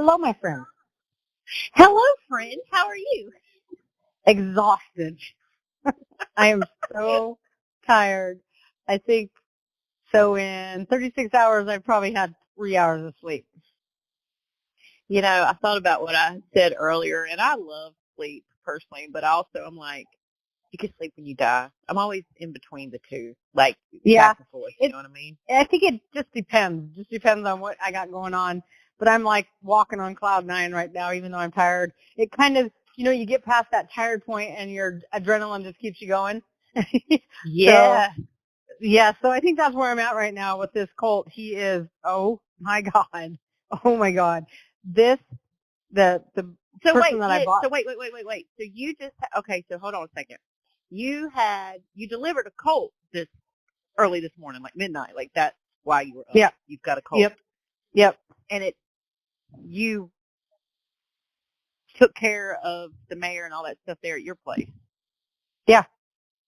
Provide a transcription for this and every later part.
Hello, my friend. Hello, friend. How are you? Exhausted. I am so tired. I think so in 36 hours, I've probably had 3 hours of sleep. You know, I thought about what I said earlier, and I love sleep personally, but also I'm like, you can sleep when you die. I'm always in between the two, like Yeah. back and forth. You know what I mean? I think it just depends. Just depends on what I got going on. But I'm like walking on cloud nine right now, even though I'm tired. It kind of, you get past that tired point and your adrenaline just keeps you going. Yeah. So I think that's where I'm at right now with this colt. He is, oh my God. Oh my God. This, the So person that I bought. wait. So you just okay. So hold on a second. You delivered a colt this early this morning, like midnight. Like that's why you were up. Yep. You've got a colt. Yep. And you took care of the mayor and all that stuff there at your place. Yeah.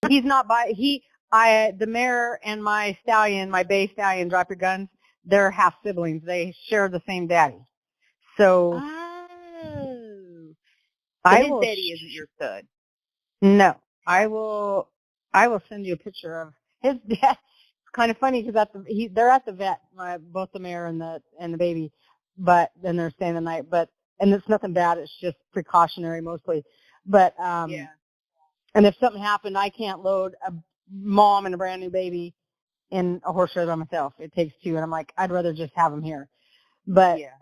He's not the mayor and my stallion, my bay stallion, drop your guns, they're half siblings. They share the same daddy. So Oh. So I his will, daddy isn't your stud. no, I will send you a picture of his dad. It's kind of funny because they're at the vet, both the mayor and the baby, but then they're staying the night, and it's nothing bad. It's just precautionary mostly. But, Yeah. and if something happened, I can't load a mom and a brand new baby in a horse trailer by myself. It takes two, and I'm like, I'd rather just have them here. But Yeah.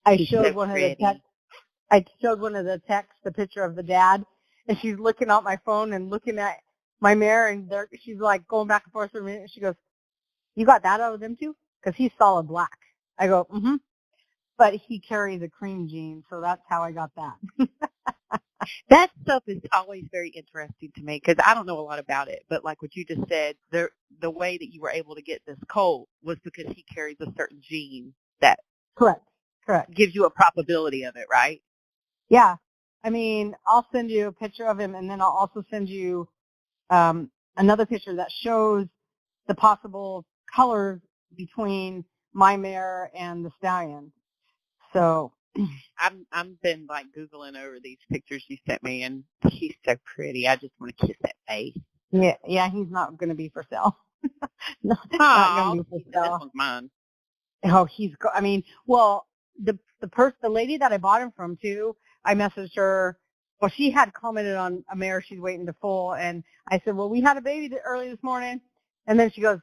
I He's showed so one of the pretty. texts. I showed one of the texts the picture of the dad, and she's looking at my phone and looking at my mare, and she's like going back and forth for a minute. And she goes, "You got that out of them too?" Because he's solid black. I go, "Mm-hmm." But he carries a cream gene, so that's how I got that. That stuff is always very interesting to me because I don't know a lot about it. But like what you just said, the way that you were able to get this colt was because he carries a certain gene that Correct. gives you a probability of it, right? Yeah. I mean, I'll send you a picture of him, and then I'll also send you another picture that shows the possible colors between my mare and the stallion. So I'm been like Googling over these pictures you sent me, and he's so pretty. I just want to kiss that face. yeah, he's not going to be for sale. No, not Oh, going to be for this sale. one's mine. Oh, I mean, well, the lady that I bought him from too, I messaged her. Well, she had commented on a mare she's waiting to foal, and I said, well, we had a baby early this morning, and then she goes,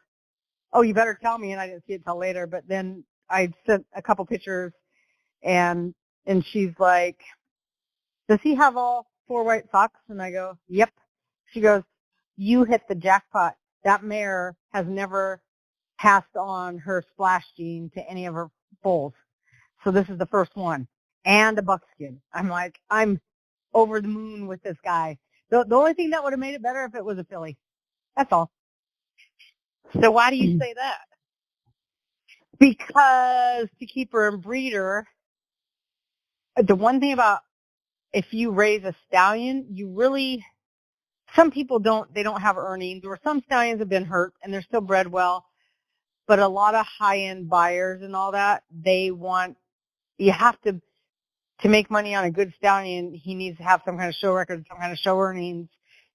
oh, you better tell me, and I didn't see it till later, but then I sent a couple pictures, and she's like, does he have all four white socks? And I go, yep. She goes, you hit the jackpot. That mare has never passed on her splash gene to any of her foals. So this is the first one. And a buckskin. I'm like, I'm over the moon with this guy. The only thing that would have made it better if it was a filly. That's all. So why do you say that? Because to keep her in breeder, the one thing about if you raise a stallion, some people they don't have earnings, or some stallions have been hurt and they're still bred well, but a lot of high-end buyers and all that, you have to make money on a good stallion, he needs to have some kind of show record, some kind of show earnings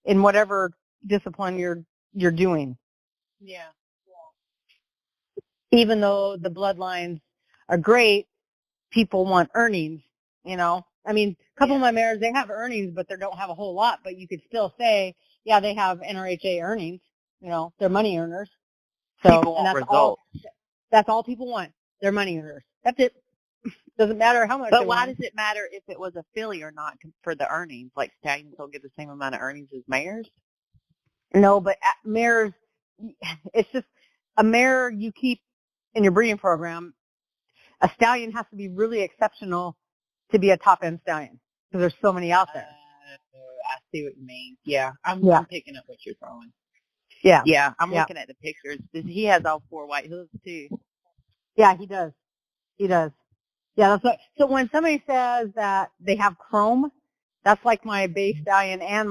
in whatever discipline you're doing. Yeah. Even though the bloodlines are great, people want earnings, I mean, a couple of my mares, they have earnings, but they don't have a whole lot, but you could still say, yeah, they have NRHA earnings, they're money earners. So, People want and results. that's all people want. They're money earners. That's it. Doesn't matter how much But they why want. does it matter if it was a filly or not for the earnings? Like stallions don't get the same amount of earnings as mares? No, but mares, it's just a mare you keep in your breeding program. A stallion has to be really exceptional to be a top-end stallion because there's so many out there. I see what you mean. Yeah, I'm picking up what you're throwing. Yeah. Yeah, I'm looking at the pictures. He has all four white hooves too. Yeah, he does. He does. Yeah, that's what. So when somebody says that they have chrome, that's like my bay stallion and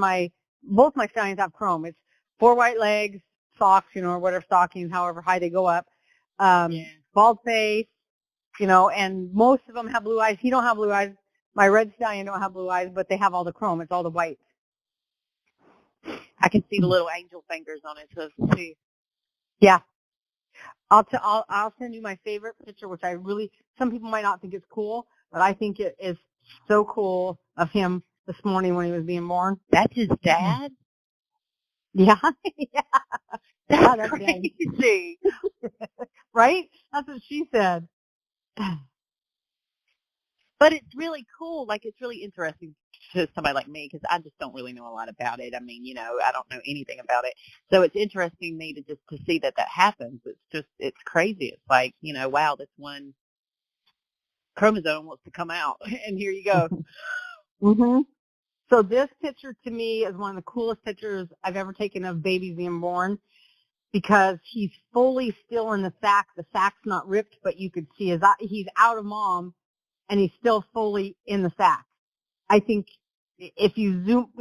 both my stallions have chrome. It's four white legs, socks, or whatever stockings, however high they go up. Bald face, and most of them have blue eyes. He don't have blue eyes. My red stallion don't have blue eyes, but they have all the chrome. It's all the white. I can see the little angel fingers on his hooves too. Yeah. I'll send you my favorite picture, which some people might not think it's cool, but I think it is so cool of him this morning when he was being born. That's his dad? Yeah. Yeah. That's crazy. Right? That's what she said. But it's really cool. Like, it's really interesting to somebody like me because I just don't really know a lot about it. I mean, I don't know anything about it. So it's interesting to me to see that happens. It's crazy. It's like, wow, this one chromosome wants to come out, and here you go. Mhm. So this picture to me is one of the coolest pictures I've ever taken of babies being born because he's fully still in the sack. The sack's not ripped, but you could see he's out of mom and he's still fully in the sack. I think if you zoom,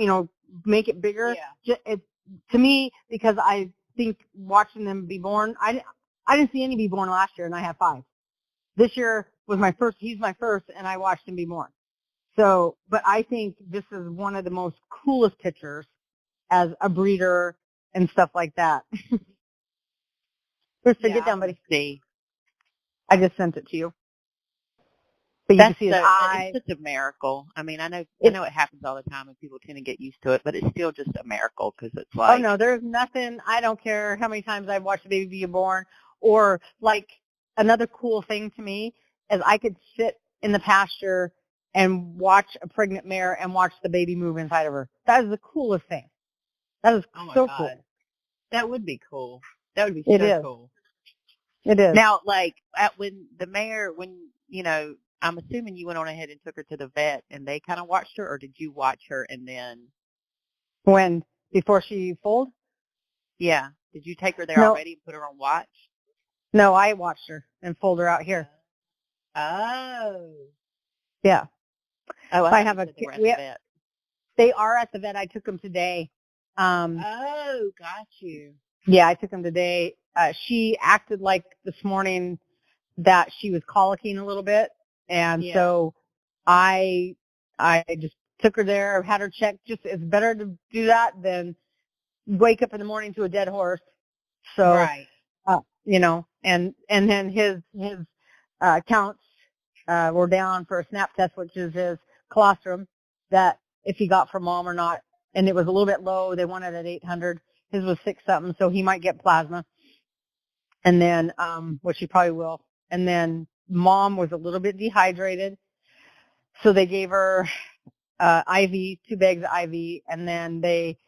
make it bigger, to me, because I think watching them be born, I didn't see any be born last year and I had 5. This year was my first, he's my first, and I watched him be born. So, but I think this is one of the most coolest pictures as a breeder and stuff like that. Just get down, buddy. See. I just sent it to you. But you can see his eyes. It's such a miracle. I mean, I know it happens all the time and people tend to get used to it, but it's still just a miracle because it's like. Oh, no, there's nothing. I don't care how many times I've watched a baby be born. Or, like, another cool thing to me is I could sit in the pasture and watch a pregnant mare and watch the baby move inside of her. That is the coolest thing. That is so cool. That would be cool. That would be so cool. It is. Now, like, when the mare, I'm assuming you went on ahead and took her to the vet and they kind of watched her, or did you watch her and then? Before she foaled? Yeah. Did you take her there already and put her on watch? No, I watched her and foaled her out here. Oh. Yeah. Oh, I have they were at the vet. They are at the vet. I took them today. Oh, got you. Yeah, I took them today. She acted like this morning that she was colicking a little bit. And so I just took her there, had her checked. It's better to do that than wake up in the morning to a dead horse. So, right. And then his counts were down for a snap test, which is his colostrum, that if he got from mom or not. And it was a little bit low. They wanted at 800. His was 6 something, so he might get plasma. And then, which he probably will. And then mom was a little bit dehydrated. So they gave her IV, 2 bags of IV, and then they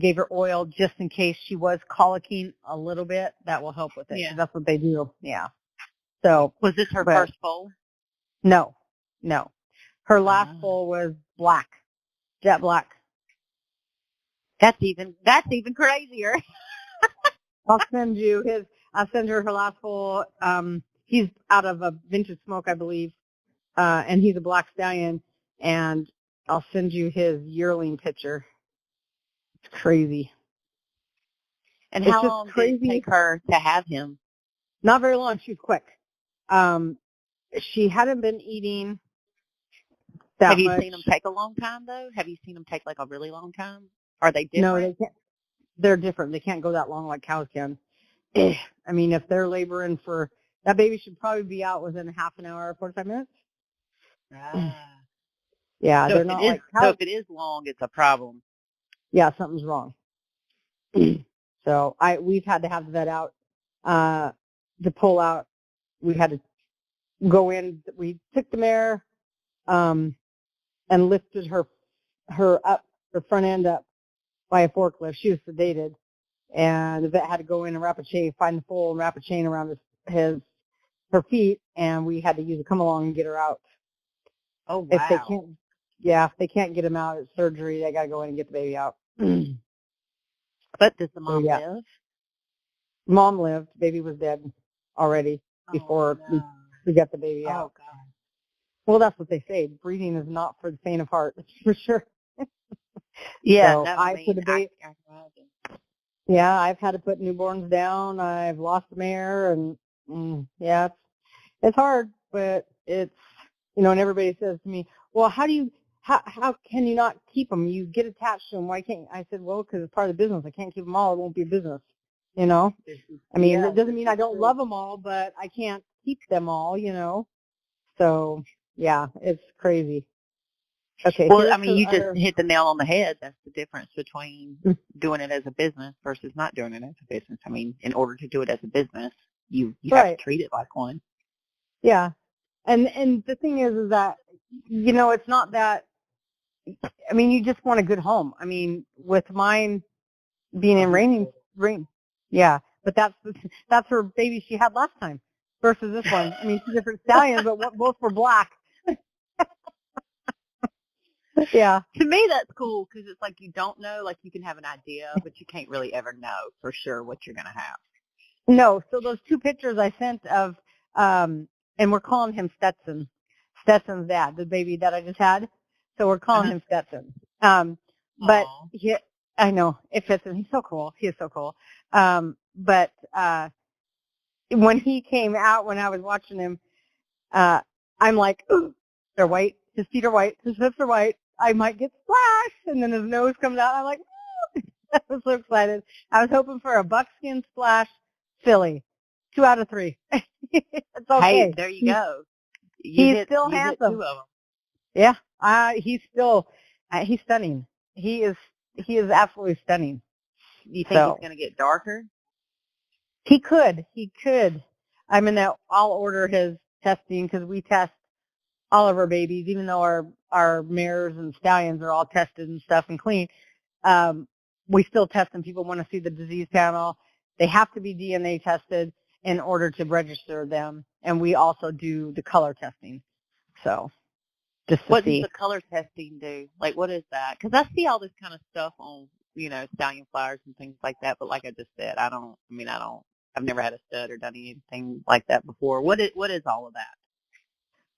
gave her oil just in case she was colicking a little bit. That will help with it. Yeah. That's what they do. Yeah. So was this her first foal? No. Her last foal was black, jet black. That's even crazier. I'll send her last foal. He's out of a vintage smoke, I believe. And he's a black stallion, and I'll send you his yearling picture. It's crazy. And how long did it take her to have him? Not very long. She was quick. She hadn't been eating that much. Have you seen them take a long time, though? Have you seen them take, like, a really long time? Are they different? No, they can't. They're different. They can't go that long like cows can. I mean, if they're laboring that baby should probably be out within a half an hour, 45 minutes. Yeah, so they're not like cows. So if it is long, it's a problem. Yeah, something's wrong. So we've had to have the vet out to pull out. We had to go in. We took the mare and lifted her up, her front end up by a forklift. She was sedated, and the vet had to go in and wrap a chain, find the foal, and wrap a chain around her feet, and we had to use a come along and get her out. Oh wow! If they can't get him out, it's surgery. They got to go in and get the baby out. But does the mom live? Mom lived. Baby was dead already before we got the baby out. Oh God! Well, that's what they say. Breeding is not for the faint of heart. That's for sure. Yeah, so I've had to put newborns down. I've lost the mare, and it's hard. but it's, and everybody says to me, well, how can you not keep them? You get attached to them. Why can't, I said, well, because it's part of the business. I can't keep them all. It won't be a business, I mean, it doesn't mean I don't love them all, but I can't keep them all, So, yeah, it's crazy. Okay. Well, I mean, you just hit the nail on the head. That's the difference between doing it as a business versus not doing it as a business. I mean, in order to do it as a business, you have to treat it like one. Yeah. And the thing is that, it's not that, I mean, you just want a good home. I mean, with mine being in rain. Yeah. But that's her baby she had last time versus this one. I mean, two different stallions, but both were black. Yeah. To me, that's cool because it's like you don't know, like you can have an idea, but you can't really ever know for sure what you're going to have. No. So those two pictures I sent of, and we're calling him Stetson. Stetson's dad, the baby that I just had. So we're calling him Stetson. But I know it fits him. He's so cool. He is so cool. But when he came out, when I was watching him, I'm like, ooh, they're white. His feet are white. His hips are white. I might get splashed. And then his nose comes out. I'm like, I was so excited. I was hoping for a buckskin splash filly. 2 out of 3. It's okay. Hey, there you go. He's still handsome. Hit 2 of them. Yeah. He's still, he's stunning. He is absolutely stunning. You think he's going to get darker? He could. I mean, I'll order his testing because we test all of our babies, even though our mares and stallions are all tested and stuff and clean. We still test them. People want to see the disease panel. They have to be DNA tested in order to register them. And we also do the color testing. So just to what see. Does the color testing do? Like, what is that? Because I see all this kind of stuff on, stallion flyers and things like that. But like I just said, I've never had a stud or done anything like that before. What is all of that?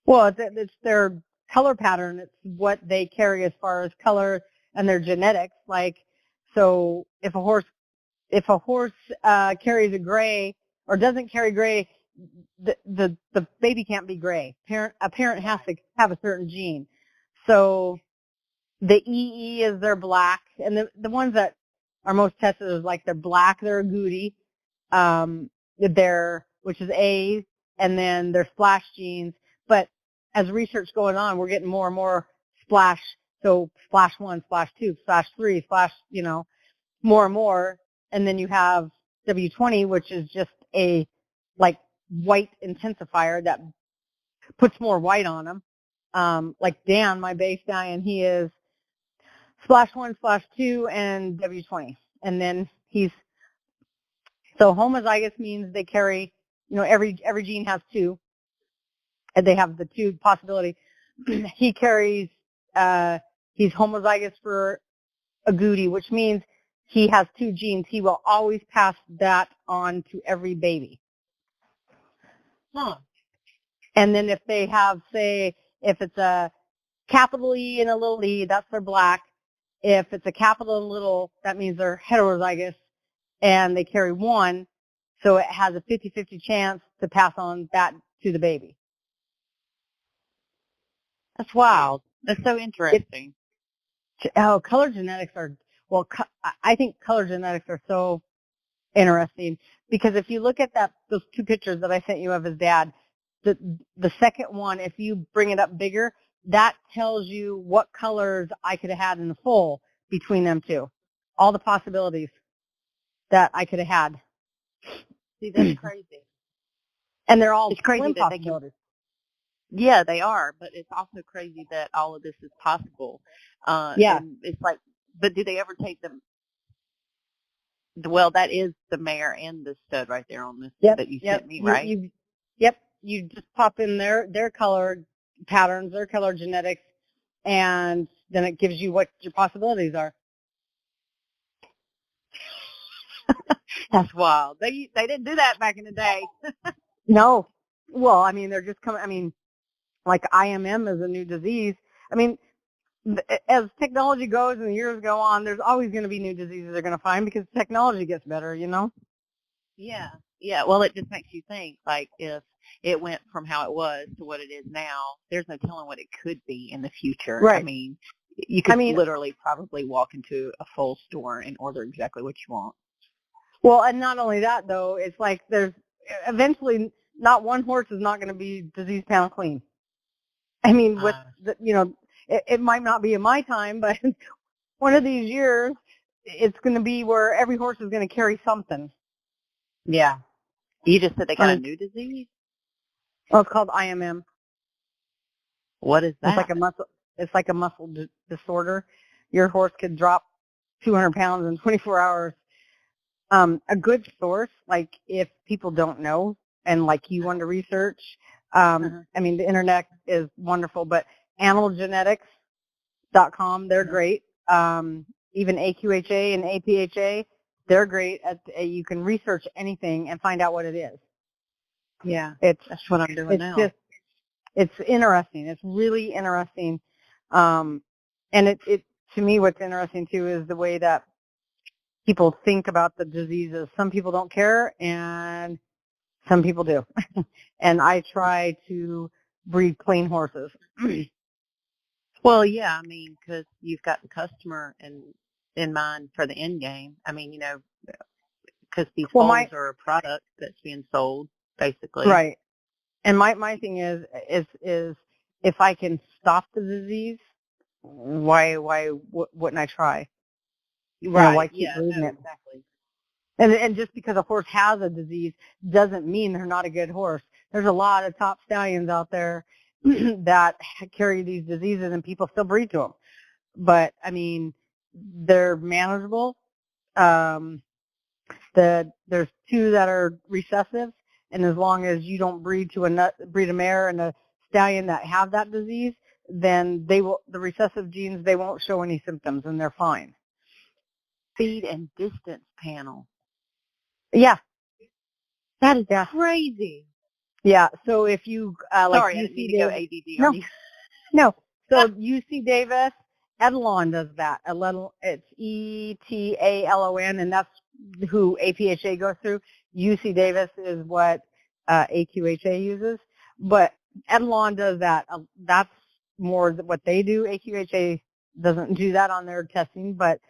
Well, it's their color pattern. It's what they carry as far as color and their genetics. Like, so if a horse carries a gray or doesn't carry gray, the baby can't be gray. A parent has to have a certain gene. So the EE is their black, and the ones that are most tested is like they're black, they're agouti, which is A, and then their splash genes. But as research going on, we're getting more and more splash. So splash 1, splash 2, splash 3, splash, more and more. And then you have W20, which is just a like white intensifier that puts more white on them. Like Dan, my base stallion, he is splash 1, splash 2, and W20. And then so homozygous means they carry, every gene has 2, and they have the 2 possibility. He carries, he's homozygous for agouti, which means he has 2 genes. He will always pass that on to every baby. Huh. And then if they have, say, if it's a capital E and a little e, that's their black. If it's a capital and little, that means they're heterozygous, and they carry 1, so it has a 50-50 chance to pass on that to the baby. That's wild. That's so interesting. Color genetics I think color genetics are so interesting because if you look at those 2 pictures that I sent you of his dad, the second one, if you bring it up bigger, that tells you what colors I could have had in the foal between them 2. All the possibilities that I could have had. See, that's crazy. And they're all it's crazy that possibilities. Yeah, they are, but it's also crazy that all of this is possible. Yeah. And it's like, but do they ever take them? Well, that is the mare and the stud right there on this that you sent me, right? You just pop in their color patterns, their color genetics, and then it gives you what your possibilities are. That's wild. They didn't do that back in the day. No. Well, I mean, they're just coming. I mean, like IMM is a new disease. I mean, as technology goes and the years go on, there's always going to be new diseases they're going to find because technology gets better, Yeah. Yeah, well, it just makes you think, like, if it went from how it was to what it is now, there's no telling what it could be in the future. I Right. mean, you I could mean, literally probably walk into a full store and order exactly what you want. well, and not only that though, it's like there's eventually not one horse is not going to be disease panel clean. I mean, with the, it might not be in my time, but one of these years, it's going to be where every horse is going to carry something. Yeah. You just said they got a And, new disease? well, it's called IMM. What is that? It's like a muscle disorder. Your horse could drop 200 pounds in 24 hours. A good source, like if people don't know and like you want to research, I mean, the internet is wonderful, but animalgenetics.com, they're great. Even AQHA and APHA, they're great you can research anything and find out what it is. Yeah. That's what I'm doing now. It's interesting. It's really interesting. And it to me, what's interesting too is the way that people think about the diseases. Some people don't care and some people do. And I try to breed clean horses. Well, yeah, I mean, because you've got the customer in mind for the end game. I mean, because these foals are a product that's being sold, basically. Right. And my thing is if I can stop the disease, why wouldn't I try? Right. Why keep breeding it? Exactly. And just because a horse has a disease doesn't mean they're not a good horse. There's a lot of top stallions out there that carry these diseases and people still breed to them. But I mean, they're manageable. There's two that are recessive, and as long as you don't breed a mare and a stallion that have that disease, then the recessive genes, they won't show any symptoms and they're fine. Speed and distance panel. Yeah. That is crazy. Yeah. So if you sorry, I didn't mean to go ADD on you. No. So UC Davis, Etalon does that. It's ETALON, and that's who APHA goes through. UC Davis is what AQHA uses, but Etalon does that. That's more what they do. AQHA doesn't do that on their testing, but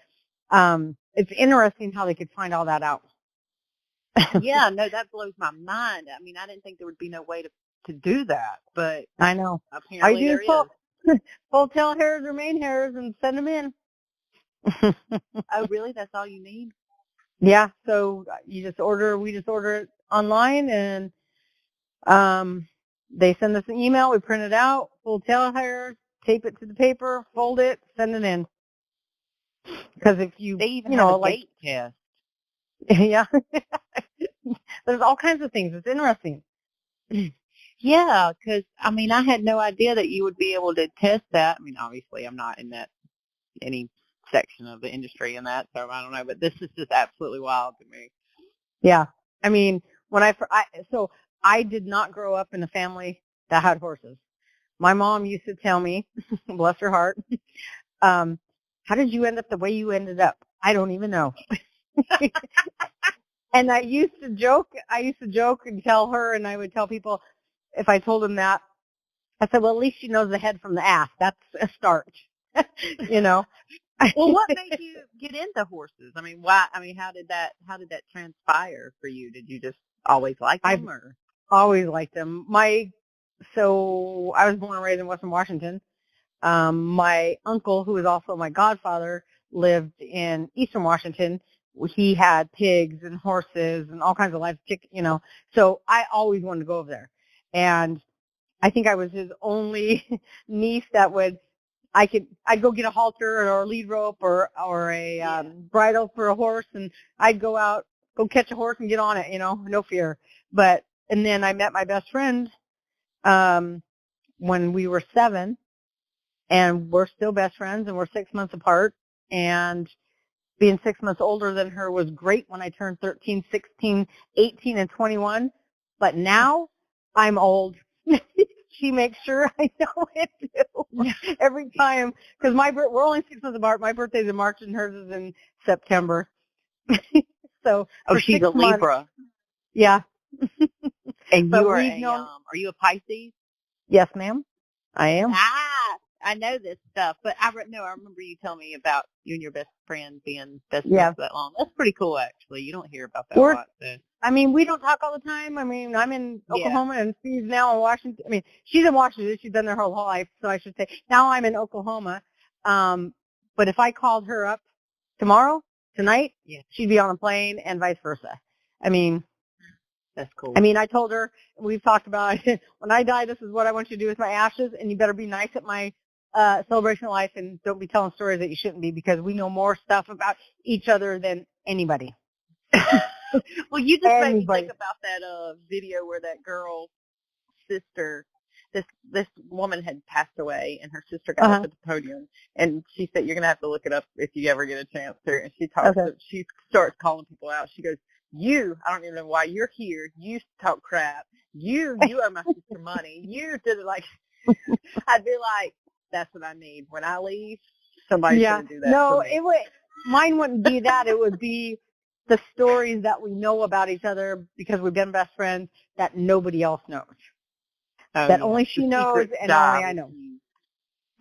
it's interesting how they could find all that out. Yeah, no, that blows my mind. I mean, I didn't think there would be no way to do that, but I know. Apparently there is. Pull tail hairs or mane hairs and send them in. Oh, really? That's all you need? Yeah. So we just order it online, and they send us an email. We print it out, pull tail hairs, tape it to the paper, fold it, send it in. Because if you, they even have a gait test. Yeah. There's all kinds of things. It's interesting. Yeah, because, I mean, I had no idea that you would be able to test that. I mean, obviously, I'm not in any section of the industry in that, so I don't know, but this is just absolutely wild to me. Yeah. I mean, so I did not grow up in a family that had horses. My mom used to tell me, bless her heart, how did you end up the way you ended up? I don't even know. And I used to joke and tell her, and I would tell people, if I told them that, I said, well, at least she knows the head from the ass. That's a start. Well, what made you get into horses? I mean, why? I mean, how did that transpire for you? Did you just always like them? Or? Always liked them. So I was born and raised in Western Washington. My uncle, who is also my godfather, lived in Eastern Washington. He had pigs and horses and all kinds of live chicken, so I always wanted to go over there. And I think I was his only niece that I'd go get a halter or a lead rope or a bridle for a horse, and I'd go out, go catch a horse and get on it, no fear. And then I met my best friend, when we were 7, and we're still best friends, and we're 6 months apart. And being 6 months older than her was great when I turned 13, 16, 18, and 21. But now I'm old. She makes sure I know it too. Every time, because we're only 6 months apart. My birthday's in March and hers is in September. So she's a Libra. Yeah. And But you are we've known. are you a Pisces? Yes, ma'am. I am. I know this stuff, but I remember you telling me about you and your best friend being best friends Yeah. for that long. That's pretty cool, actually. You don't hear about that a We're. lot. So. I mean, we don't talk all the time. I mean, I'm in Yeah. Oklahoma and she's now in Washington. I mean, she's in Washington. She's been there her whole life, so I should say. Now I'm in Oklahoma. But if I called her up tomorrow, tonight, Yeah. she'd be on a plane and vice versa. I mean, That's cool. I mean, I told her, we've talked about it, when I die, this is what I want you to do with my ashes, and you better be nice at my celebration of life and don't be telling stories that you shouldn't be, because we know more stuff about each other than anybody. Well, you just made me think about that video where that girl's sister, this woman had passed away, and her sister got up at the podium, and she said, "You're gonna have to look it up if you ever get a chance to." And she starts calling people out. She goes, "You, I don't even know why you're here. You talk crap. You owe my sister money. You did it." Like, I'd be like, "That's what I need when I leave. Somebody's gonna do that." No, for me. mine wouldn't be that. It would be the stories that we know about each other because we've been best friends that nobody else knows. That only she knows and only I know.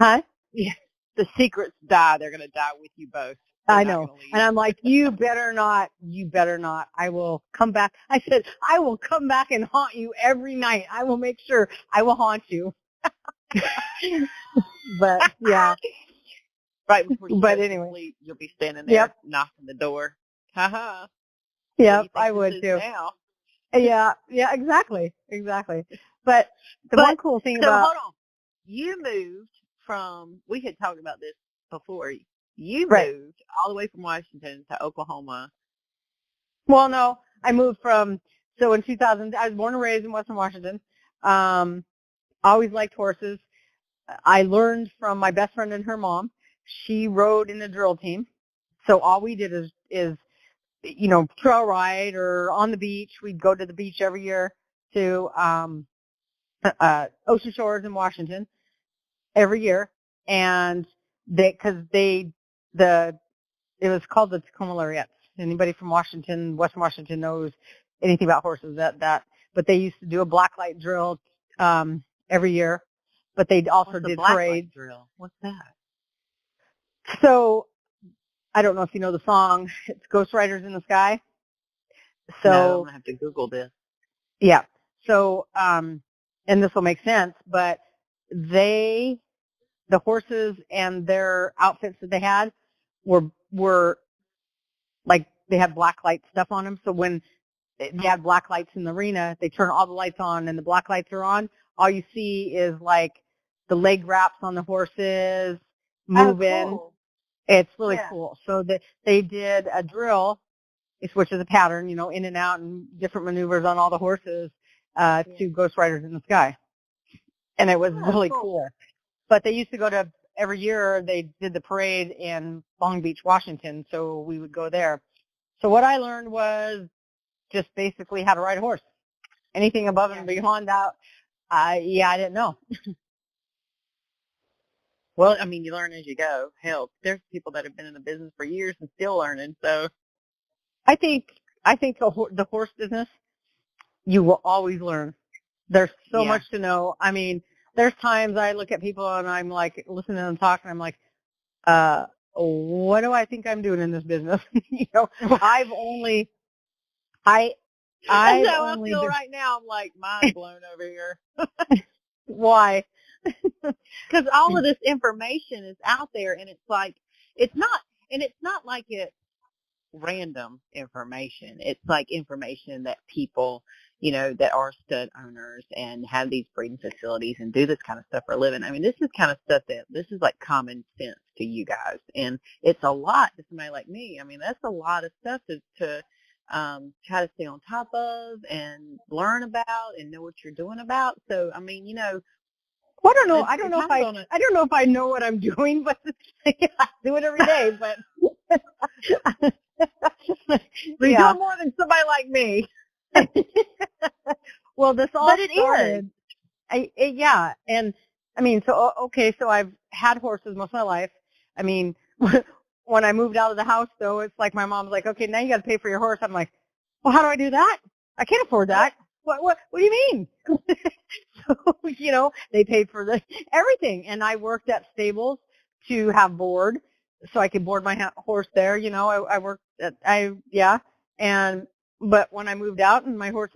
Huh? Yeah. The secrets die. They're going to die with you both. I know. And I'm like, you better not. I will come back. I said, I will come back and haunt you every night. I will make sure I will haunt you. But, yeah. Right before you go anyway. to sleep, you'll be standing there knocking the door. Ha-ha. Yep, I would too. Now? Yeah, exactly. But one cool thing about... hold on. You moved from, we had talked about this before, you moved all the way from Washington to Oklahoma. Well, no, I moved so in 2000, I was born and raised in Western Washington. Always liked horses. I learned from my best friend and her mom. She rode in the drill team. So all we did is trail ride or on the beach. We'd go to the beach every year to Ocean Shores in Washington every year. And it was called the Tacoma Lariats. Anybody from Western Washington knows anything about horses but they used to do a blacklight drill, every year, but they also did parades. Drill? What's that? So I don't know if you know the song. It's Ghost Riders in the Sky. So no, I'm going to have to Google this. Yeah. So, and this will make sense, but the horses and their outfits that they had were like, they had black light stuff on them. So when they had black lights in the arena, they turn all the lights on and the black lights are on. All you see is like the leg wraps on the horses moving. Oh, cool. It's really cool. So they did a drill, which is a pattern, in and out and different maneuvers on all the horses, to Ghost Riders in the Sky. And it was really cool. But they used to go to, every year they did the parade in Long Beach, Washington, so we would go there. So what I learned was just basically how to ride a horse. Anything above and beyond that, I didn't know. Well, I mean, you learn as you go. Hell, there's people that have been in the business for years and still learning. So I think the horse business, you will always learn. There's so much to know. I mean, there's times I look at people and I'm like, listening to them talk, and I'm like, what do I think I'm doing in this business? I've only, I that's how I feel right now. I'm like, mind blown over here. Why? Because all of this information is out there, and it's like, it's not like it's random information. It's like information that people, that are stud owners and have these breeding facilities and do this kind of stuff for a living. I mean, this is kind of stuff this is like common sense to you guys, and it's a lot to somebody like me. I mean, that's a lot of stuff to try to stay on top of and learn about and know what you're doing about. So, I mean, well, I don't know. I don't know if I know what I'm doing, but I do it every day. But you do more than somebody like me. Well, this all started. And I mean, so I've had horses most of my life. I mean, when I moved out of the house, though, it's like my mom's like, okay, now you got to pay for your horse. I'm like, well, how do I do that? I can't afford that. What do you mean? So, they paid for everything. And I worked at stables to have board so I could board my horse there. I worked but when I moved out and my horse,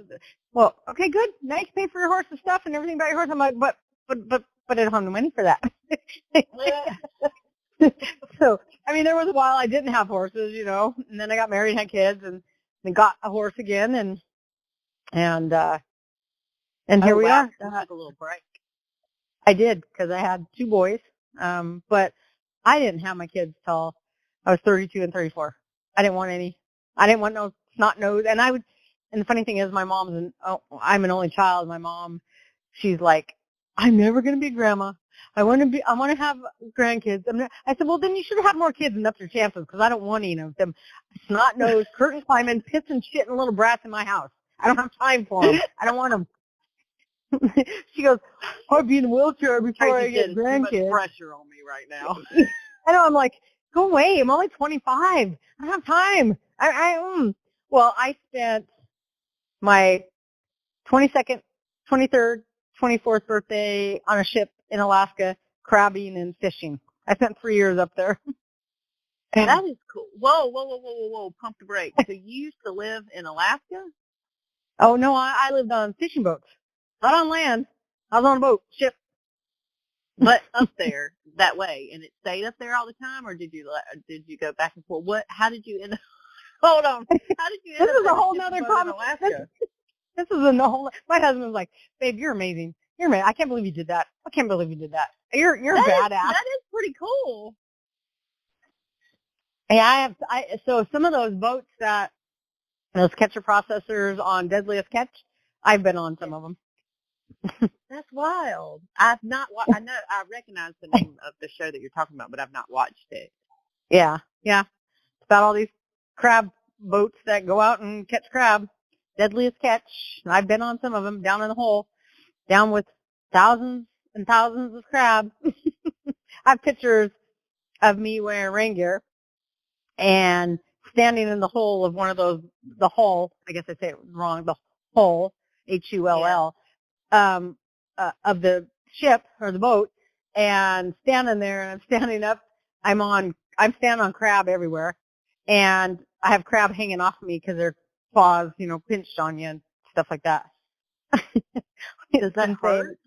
well, okay, good. Now you can pay for your horse's stuff and everything about your horse. I'm like, but I don't have the money for that. So, there was a while I didn't have horses, and then I got married and had kids and then got a horse again and here we are. You took a little break. I did because I had 2 boys. But I didn't have my kids till I was 32 and 34. I didn't want any. I didn't want no snot nose. And the funny thing is my I'm an only child. My mom, she's like, I'm never going to be a grandma. I want to have grandkids. I said, well, then you should have more kids and up your chances because I don't want any of them snot nose, curtain climbing, pissing, shitting little brats in my house. I don't have time for them. I don't want them. She goes, I'll be in a wheelchair before I get grandkids. Too much pressure on me right now. I know. I'm like, go away. I'm only 25. I don't have time. Well, I spent my 22nd, 23rd, 24th birthday on a ship in Alaska, crabbing and fishing. I spent 3 years up there. That is cool. Whoa. Pump the brakes. So you used to live in Alaska? Oh, no, I lived on fishing boats. Not on land. I was on a boat, ship. But up there that way, and it stayed up there all the time, or did you go back and forth? How did you end up? Hold on. How did you end up? This is a whole nother problem. This is a whole. My husband was like, "Babe, you're amazing. You're amazing. I can't believe you did that. I can't believe you did that. You're badass." That is pretty cool. Yeah, so some of those boats those catcher processors on Deadliest Catch, I've been on some of them. That's wild. I've not. I know. I recognize the name of the show that you're talking about, but I've not watched it. Yeah. It's about all these crab boats that go out and catch crab. Deadliest Catch. I've been on some of them down in the hole, down with thousands and thousands of crab. I have pictures of me wearing rain gear and standing in the hole of one of those. The hull. I guess I say it wrong. The hull. HULL. Of the ship or the boat and standing there and I'm standing up. I'm standing on crab everywhere and I have crab hanging off of me because their claws, pinched on you and stuff like that. Does that hurt?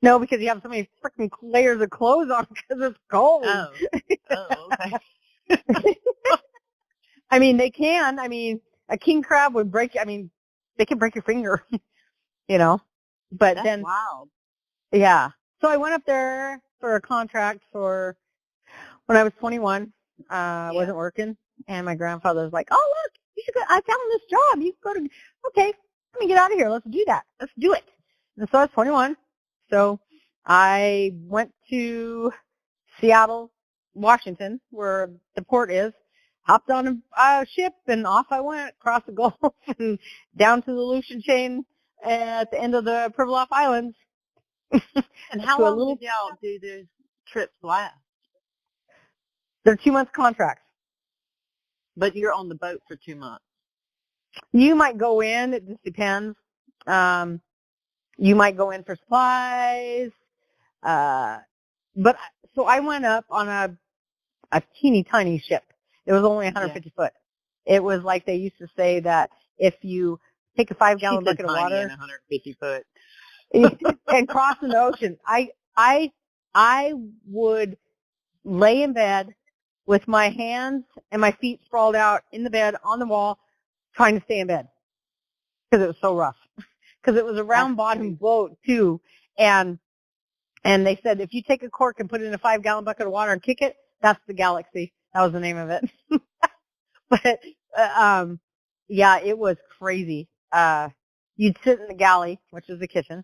No, because you have so many freaking layers of clothes on because it's cold. Oh, okay. They can. A king crab would break, they can break your finger, But That's then, wild. Yeah. So I went up there for a contract when I was 21. I wasn't working, and my grandfather was like, "Oh, look, you should go. I found this job. You can go to. Okay, let me get out of here. Let's do that. Let's do it." And so I was 21. So I went to Seattle, Washington, where the port is. Hopped on a ship and off I went across the Gulf and down to the Aleutian chain at the end of the Pribilof Islands. And how long did y'all do those trips last? They're 2-month contracts. But you're on the boat for 2 months. You might go in. It just depends. You might go in for supplies. So I went up on a teeny tiny ship. It was only 150 foot. It was like they used to say that if you take a 5-gallon bucket of water and 150 foot and cross an ocean, I would lay in bed with my hands and my feet sprawled out in the bed on the wall, trying to stay in bed because it was so rough. Because it was a round bottom boat too, and they said if you take a cork and put it in a 5-gallon bucket of water and kick it, that's the Galaxy. That was the name of it. But it was crazy. You'd sit in the galley, which is the kitchen,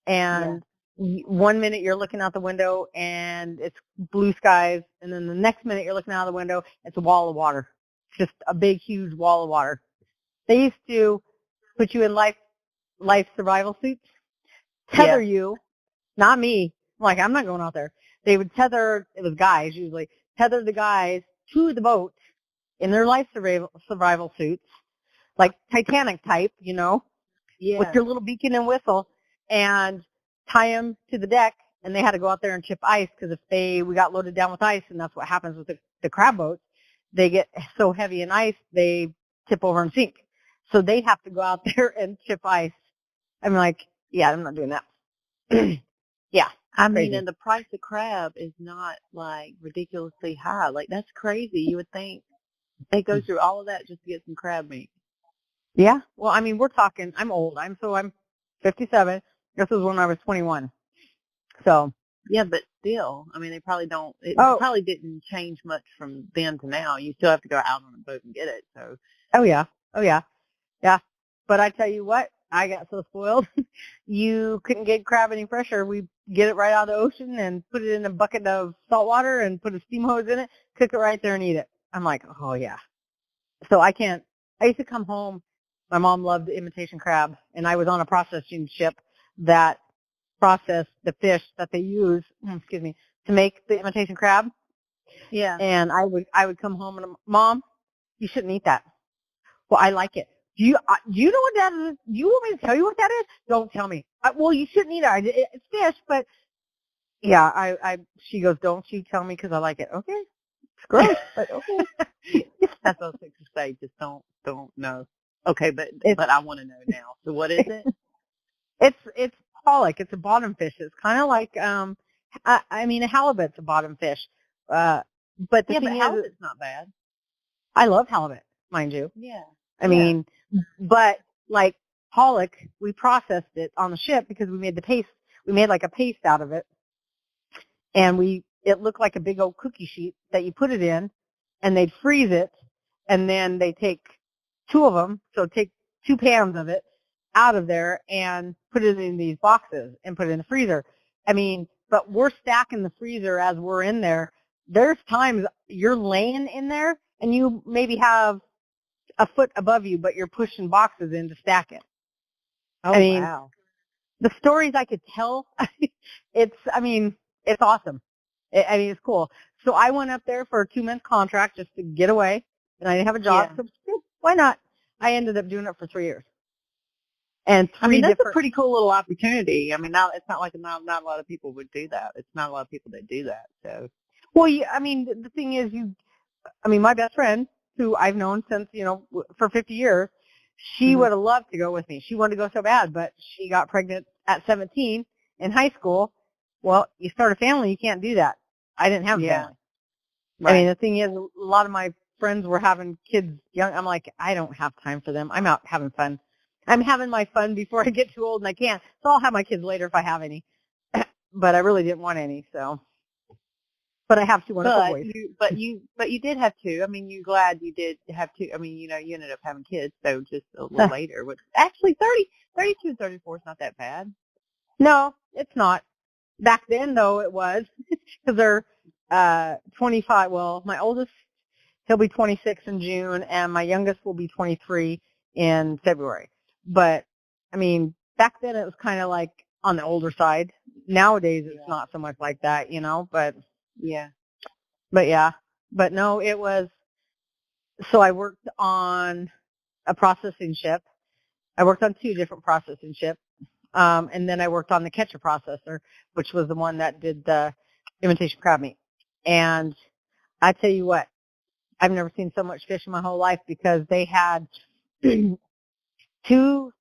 and 1 minute you're looking out the window and it's blue skies, and then the next minute you're looking out the window, it's a wall of water, just a big, huge wall of water. They used to put you in life survival suits, tether you, not me. I'm like, I'm not going out there. They would tether, it was guys usually, tether the guys to the boat in their life survival suits, like Titanic type, you know, with Yeah. your little beacon and whistle, and tie them to the deck. And they had to go out there and chip ice because we got loaded down with ice, and that's what happens with the crab boats. They get so heavy in ice, they tip over and sink. So they have to go out there and chip ice. I'm like, yeah, I'm not doing that. Yeah, I mean, crazy. and the price of crab is not like ridiculously high. Like that's crazy. You would think they go through all of that just to get some crab meat. Yeah. Well, I mean, we're talking. I'm old. I'm 57. This was when I was 21. So. Yeah, but still, I mean, they probably don't. It Oh. probably didn't change much from then to now. You still have to go out on a boat and get it. So. Oh yeah. Oh yeah. Yeah. But I tell you what, I got so spoiled. You couldn't get crab any fresher. We get it right out of the ocean and put it in a bucket of salt water and put a steam hose in it, cook it right there and eat it. I'm like, oh yeah. So I used to come home. My mom loved imitation crab, and I was on a processing ship that processed the fish that they use, to make the imitation crab. Yeah. And I would come home and, Mom, you shouldn't eat that. Well, I like it. Do you know what that is? Do you want me to tell you what that is? Don't tell me. Well, you shouldn't eat it. It's fish, but yeah, she goes, don't you tell me because I like it. Okay. It's gross, but okay. That's what I was going to say. Just don't know. Okay, but It's, I want to know now. So what is it? it's pollock. It's a bottom fish. It's kind of like, I mean, a halibut's a bottom fish. But the Yeah, but thing is, halibut's not bad. I love halibut, mind you. Yeah. I mean, but like pollock, we processed it on the ship because we made the paste. We made like a paste out of it, and it looked like a big old cookie sheet that you put it in, and they'd freeze it, and then they take two of them, so take 2 pans of it out of there and put it in these boxes and put it in the freezer. I mean, but we're stacking the freezer as we're in there. There's times you're laying in there and you maybe have a foot above you, but you're pushing boxes in to stack it. Oh, I mean, wow. the stories I could tell, it's awesome. It's cool. So I went up there for a 2-month contract just to get away, and I didn't have a job, Yeah. so why not? I ended up doing it for 3 years. And I mean, that's different. a pretty cool little opportunity. I mean, now it's not like not a lot of people would do that. It's not a lot of people that do that. So. Well, I mean, the thing is, my best friend, who I've known since, for 50 years, she would have loved to go with me. She wanted to go so bad, but she got pregnant at 17 in high school. Well, you start a family, you can't do that. I didn't have a family. Right. I mean, the thing is, a lot of my friends were having kids young. I'm like, I don't have time for them. I'm out having fun. I'm having my fun before I get too old and I can't. So I'll have my kids later if I have any. But I really didn't want any, so. But I have 2 wonderful boys. But you did have 2. I mean, you're glad you did have 2. I mean, you ended up having kids, so just a little later. Which actually 32 and 34 is not that bad. No, it's not. Back then, though, it was because they're 25. Well, my oldest, he'll be 26 in June, and my youngest will be 23 in February. But I mean, back then it was kind of like on the older side. Nowadays, it's not so much like that, But yeah. But no, it was. So I worked on a processing ship. I worked on 2 different processing ships. And then I worked on the catcher processor, which was the one that did the imitation crab meat. And I tell you what, I've never seen so much fish in my whole life because they had 2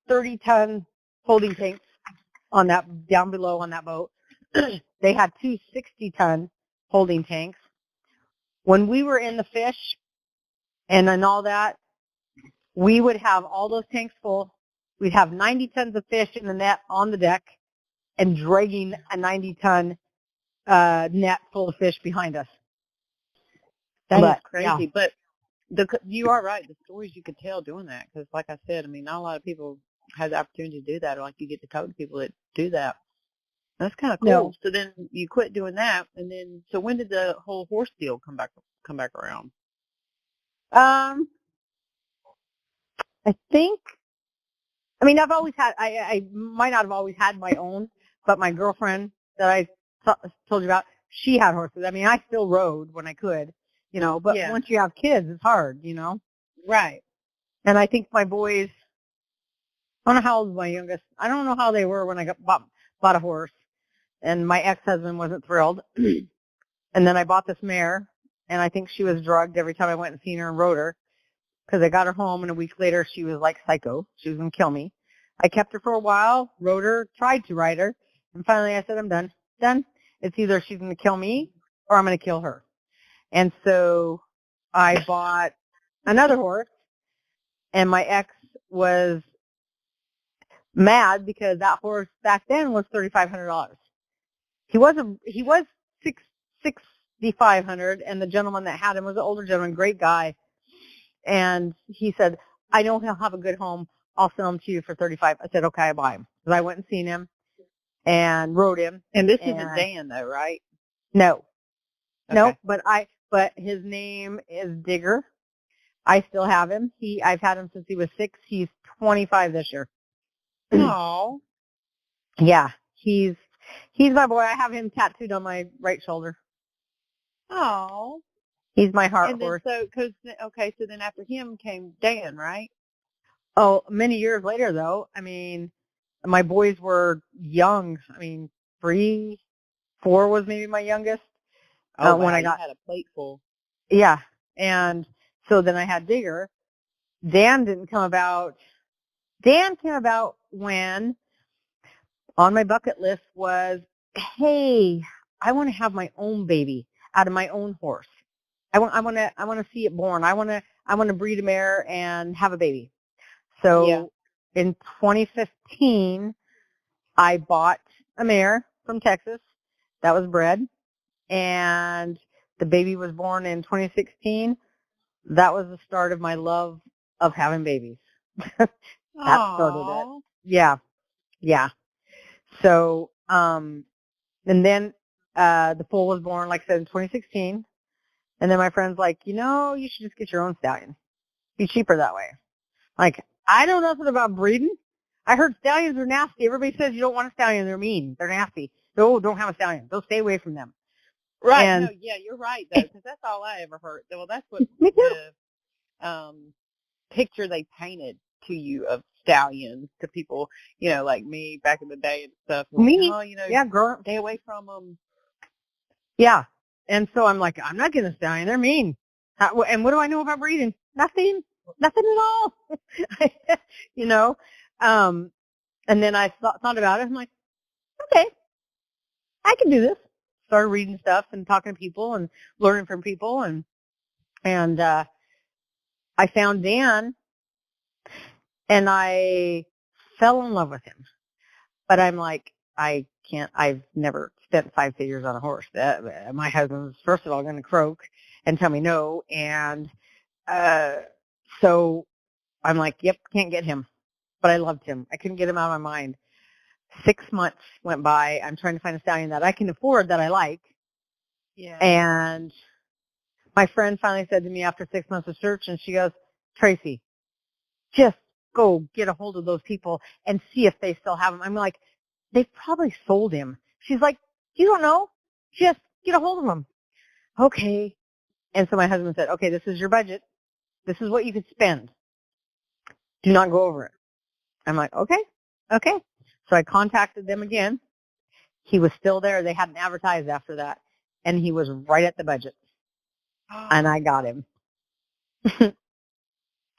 30-ton holding tanks on that, down below on that boat. They had 2 60-ton holding tanks. When we were in the fish and then all that, we would have all those tanks full. We'd have 90 tons of fish in the net on the deck and dragging a 90-ton net full of fish behind us. That is crazy. Yeah. But you are right. The stories you could tell doing that, because like I said, I mean, not a lot of people have the opportunity to do that, or like you get to talk to people that do that. That's kind of cool. No. So then you quit doing that, and then so when did the whole horse deal come back around? I think. I mean, I've always had. I might not have always had my own, but my girlfriend that I told you about, she had horses. I mean, I still rode when I could, But once you have kids, it's hard, Right. And I think my boys, I don't know how old was my youngest. I don't know how they were when I bought a horse. And my ex-husband wasn't thrilled. And then I bought this mare, and I think she was drugged every time I went and seen her and rode her, because I got her home, and a week later she was like psycho. She was going to kill me. I kept her for a while, rode her, tried to ride her, and finally I said, I'm done. Done. It's either she's going to kill me or I'm going to kill her. And so I bought another horse, and my ex was mad because that horse back then was $3,500. He was $6,500, and the gentleman that had him was an older gentleman, great guy. And he said, I know he'll have a good home. I'll sell him to you for 35. I said, okay, I buy him. Because I went and seen him and rode him. And this isn't Dan though, right? No. Okay. No, but his name is Digger. I still have him. I've had him since he was 6. He's 25 this year. Oh. Yeah. He's my boy. I have him tattooed on my right shoulder. Oh. He's my heart and then, horse. So then after him came Dan, right? Oh, many years later though. I mean, my boys were young. I mean, 3, 4 was maybe my youngest. Oh, when wow, I got, you had a plate full. yeah. And so then I had Digger. Dan came about when on my bucket list was, hey, I want to have my own baby out of my own horse. I want to see it born. I want to breed a mare and have a baby. So in 2015, I bought a mare from Texas that was bred, and the baby was born in 2016. That was the start of my love of having babies. That started it. Yeah. Yeah. So, and then, the foal was born, like I said, in 2016. And then my friend's like, you should just get your own stallion. Be cheaper that way. Like, I know nothing about breeding. I heard stallions are nasty. Everybody says you don't want a stallion. They're mean. They're nasty. No, don't have a stallion. Don't stay away from them. Right. And, no, yeah, you're right, though, because that's all I ever heard. Well, that's what me too. the picture they painted to you of stallions to people, like me back in the day and stuff. Me? Yeah, girl, stay away from them. Yeah. And so I'm like, I'm not getting a stallion. They're mean. And what do I know about breeding? Nothing. Nothing at all. And then I thought about it. I'm like, okay, I can do this. Started reading stuff and talking to people and learning from people. And I found Dan, and I fell in love with him. But I'm like, I've never spent 5 figures on a horse. My husband's, first of all, going to croak and tell me no. And, so I'm like, yep, can't get him. But I loved him. I couldn't get him out of my mind. 6 months went by. I'm trying to find a stallion that I can afford, that I like. Yeah. And my friend finally said to me after 6 months of search, and she goes, Tracy, just go get a hold of those people and see if they still have him. I'm like, they've probably sold him. She's like, you don't know. Just get a hold of him. Okay. And so my husband said, okay, this is your budget. This is what you could spend. Do not go over it. I'm like, okay. So I contacted them again. He was still there. They hadn't advertised after that. And he was right at the budget. And I got him.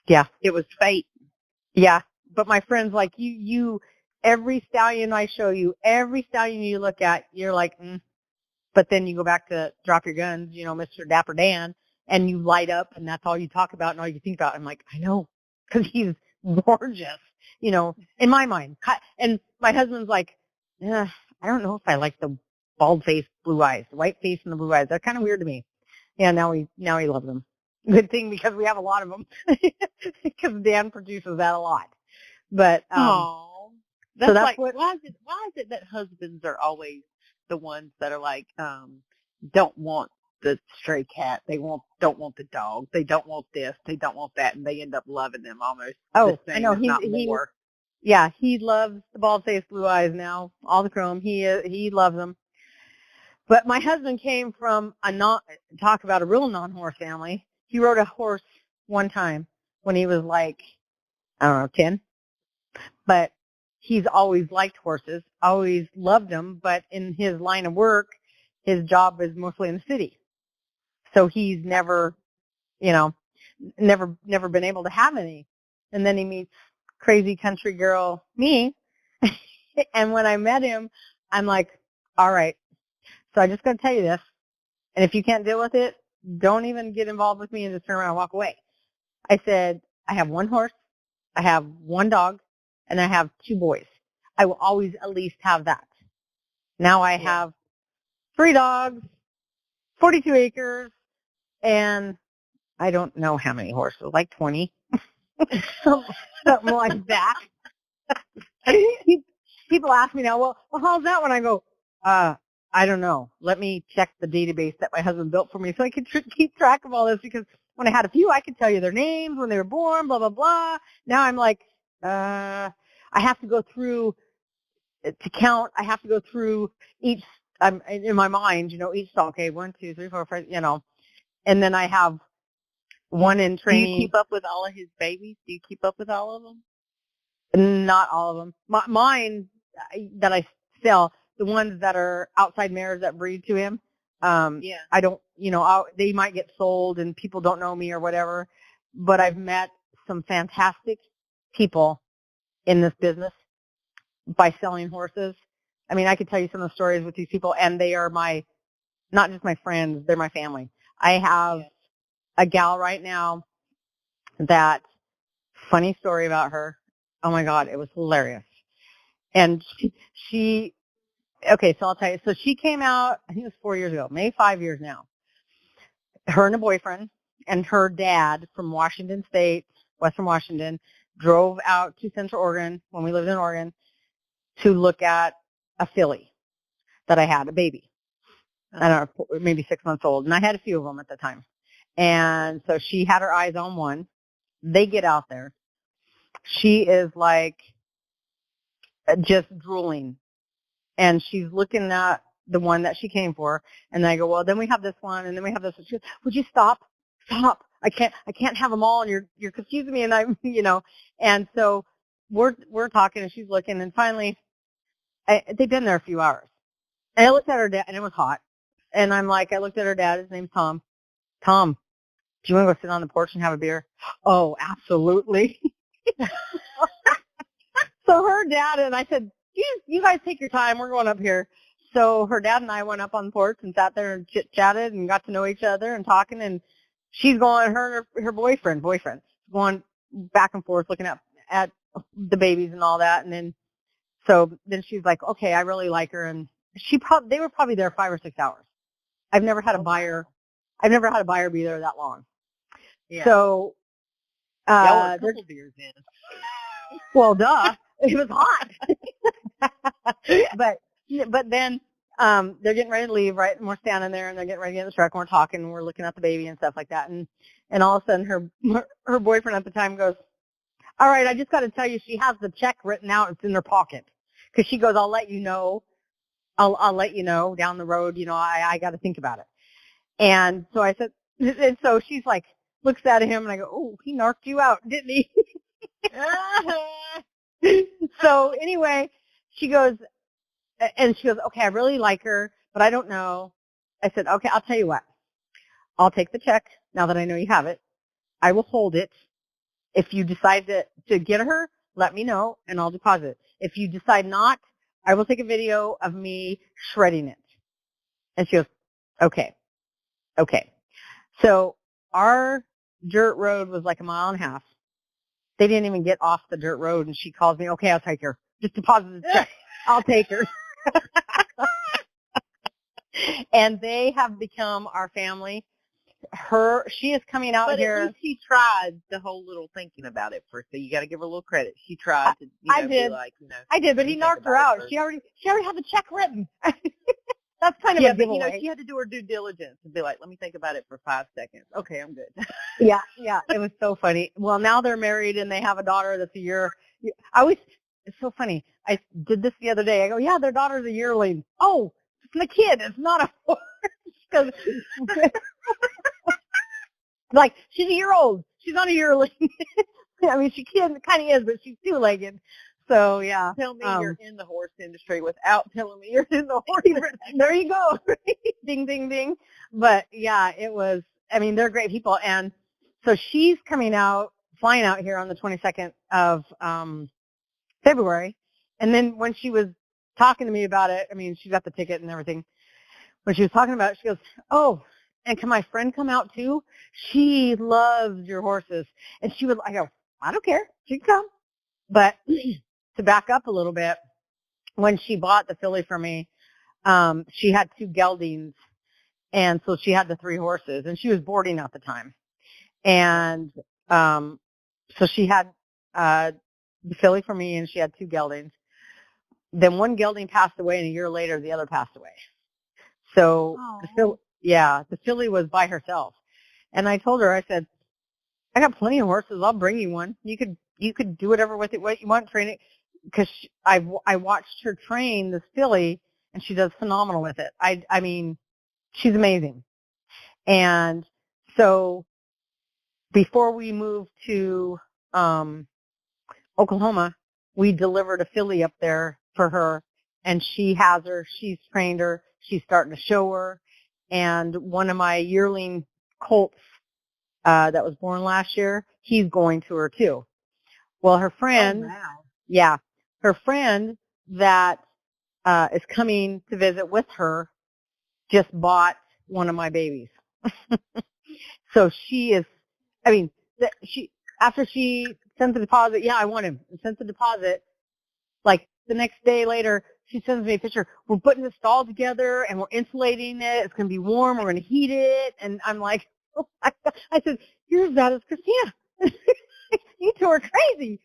Yeah. It was fate. Yeah. But my friend's like, every stallion I show you, every stallion you look at, you're like, But then you go back to drop your guns, Mr. Dapper Dan, and you light up, and that's all you talk about and all you think about. I'm like, I know, because he's gorgeous, in my mind. And my husband's like, I don't know if I like the bald face, blue eyes, the white face and the blue eyes. They're kind of weird to me. Yeah, now he loves them. Good thing, because we have a lot of them, because Dan produces that a lot. But that's so that's like, why is it that husbands are always the ones that are like, don't want the stray cat, don't want the dog, they don't want this, they don't want that, and they end up loving them almost the same, I know, if not more. Yeah, he loves the bald-faced blue eyes now, all the chrome. He loves them. But my husband came from talk about a real non-horse family. He rode a horse one time when he was like, I don't know, 10. But he's always liked horses, always loved them. But in his line of work, his job is mostly in the city. So he's never, you know, never been able to have any. And then he meets crazy country girl me. And when I met him, I'm like, all right, so I just got to tell you this. And if you can't deal with it, don't even get involved with me and just turn around and walk away. I said, I have one horse, I have one dog, and I have 2 boys. I will always at least have that. Now I have 3 dogs, 42 acres, and I don't know how many horses, like 20. Something like that. People ask me now, well, how's that one? I go, I don't know. Let me check the database that my husband built for me so I can keep track of all this, because when I had a few, I could tell you their names, when they were born, blah, blah, blah. Now I'm like, I have to go through to count. I have to go through each, in my mind, each stall. Okay, 1, 2, 3, 4, 5, and then I have one in training. Do you keep up with all of his babies? Do you keep up with all of them? Not all of them. Mine that I sell, the ones that are outside mares that breed to him. I don't, they might get sold and people don't know me or whatever, but I've met some fantastic people in this business by selling horses. I mean, I could tell you some of the stories with these people, and they are not just my friends, they're my family. I have a gal right now that, funny story about her. Oh my God, it was hilarious. And okay, so I'll tell you. So she came out, I think it was 4 years ago, maybe 5 years now. Her and a boyfriend and her dad from Washington State, Western Washington, drove out to Central Oregon when we lived in Oregon to look at a filly that I had, a baby. I don't know, maybe 6 months old. And I had a few of them at the time. And so she had her eyes on one. They get out there. She is like just drooling. And she's looking at the one that she came for. And I go, well, then we have this one, and then we have this one. She goes, would you stop? Stop. I can't have them all, and you're confusing me. And and so we're talking, and she's looking, and finally, they've been there a few hours. And I looked at her dad, and it was hot. And I'm like, I looked at her dad. His name's Tom. Tom, do you want to go sit on the porch and have a beer? Oh, absolutely. So her dad and I said, you guys take your time. We're going up here. So her dad and I went up on the porch and sat there and chit-chatted and got to know each other and talking. And she's going, her boyfriend, going back and forth looking at the babies and all that. And then she's like, okay, I really like her. And they were probably there 5 or 6 hours. I've never had a buyer be there that long. Yeah. So, y'all were a couple beers in. Well, duh. It was hot. but then they're getting ready to leave, right? And we're standing there, and they're getting ready to get in the truck, and we're talking, and we're looking at the baby and stuff like that. And all of a sudden, her boyfriend at the time goes, all right, I just got to tell you, she has the check written out. It's in her pocket. Because she goes, I'll let you know. I'll let you know down the road. I got to think about it. And so I said, and so she's like, looks at him, and I go, oh, he narked you out, didn't he? So anyway, she goes, okay, I really like her, but I don't know. I said, okay, I'll tell you what. I'll take the check now that I know you have it. I will hold it. If you decide to get her, let me know, and I'll deposit it. If you decide not, I will take a video of me shredding it. And she goes, okay. So our dirt road was like 1.5 miles. They didn't even get off the dirt road, and she calls me, okay, I'll take her. Just deposit the check. I'll take her. And they have become our family. She is coming out here. But at least she tried the whole little thinking about it first, so you got to give her a little credit. She tried to, be like, I did, but he knocked her out. She already had the check written. That's kind of a giveaway. But, she had to do her due diligence and be like, let me think about it for 5 seconds. Okay, I'm good. Yeah, it was so funny. Well, now they're married and they have a daughter that's a year. It's so funny. I did this the other day. I go, yeah, their daughter's a yearling. Oh, it's a kid. It's not a horse. Like, she's a year old. she's not a yearling. I mean, she kind of is, but she's two-legged. So yeah. Tell me you're in the horse industry without telling me you're in the horse industry. There you go. Ding, ding, ding. But yeah, it was, I mean, they're great people. And so she's flying out here on the 22nd of February. And then when she was talking to me about it, I mean, she got the ticket and everything. When she was talking about it, she goes, oh, and can my friend come out too? She loves your horses. And I go, I don't care. She can come. But to back up a little bit, when she bought the filly for me, she had 2 geldings, and so she had the 3 horses, and she was boarding at the time. And so she had the filly for me, and she had 2 geldings. Then one gelding passed away, and a year later, the other passed away. So the filly was by herself. And I told her, I said, I got plenty of horses. I'll bring you one. You could do whatever with it, what you want, train it. Because I watched her train this filly, and she does phenomenal with it. I mean, she's amazing. And so before we moved to Oklahoma, we delivered a filly up there for her, and she has her. She's trained her. She's starting to show her. And one of my yearling colts that was born last year, he's going to her too. Well, her friend, her friend that is coming to visit with her just bought one of my babies. So she is, I mean, after she sent the deposit, I want him, and sent the deposit, like the next day later, she sends me a picture. We're putting the stall together and we're insulating it. It's going to be warm. We're going to heat it. And I'm like, oh my God. I said, you're as bad as Christina. You two are crazy.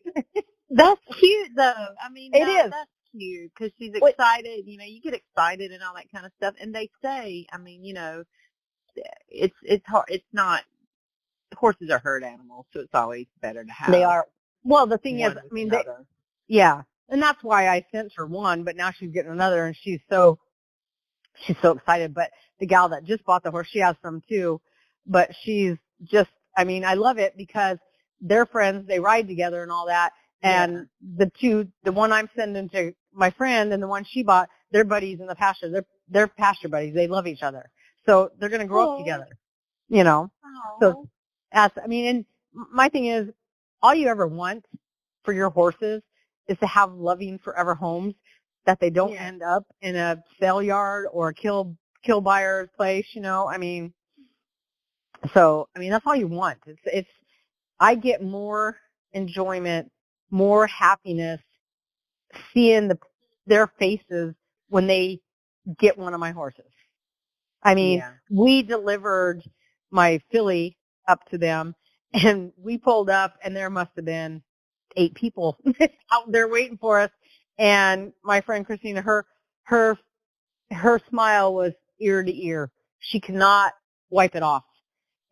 That's cute, though. I mean, it is. That's cute because she's excited. You know, you get excited and all that kind of stuff. And they say, I mean, you know, it's hard. It's not. Horses are herd animals, so it's always better to have. They are. Well, the thing is, I mean, and that's why I sent her one, but now she's getting another, and she's so excited. But the gal that just bought the horse, she has some too, but she's just, I mean, I love it because they're friends, they ride together and all that, and the one I'm sending to my friend and the one she bought, they're buddies in the pasture. They're pasture buddies. They love each other, so they're going to grow up together. You know, so I mean, and my thing is, all you ever want for your horses is to have loving forever homes, that they don't end up in a sale yard or a kill buyer's place, you know. I mean, so I mean, that's all you want. I get more enjoyment, more happiness seeing their faces when they get one of my horses. I mean, we delivered my filly up to them, and we pulled up, and there must have been 8 people out there waiting for us. And my friend Christina, her smile was ear to ear. She could not wipe it off.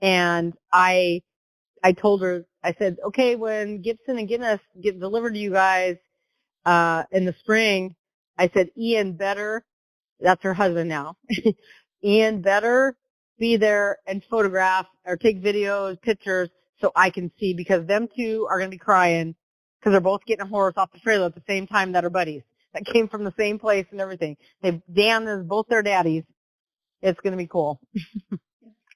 And I told her, I said, okay, when Gibson and Guinness get delivered to you guys in the spring, I said, Ian better, that's her husband now, Ian better be there and photograph or take videos, pictures, so I can see, because them two are going to be crying because they're both getting a horse off the trailer at the same time that are buddies that came from the same place and everything. Dan is both their daddies. It's going to be cool.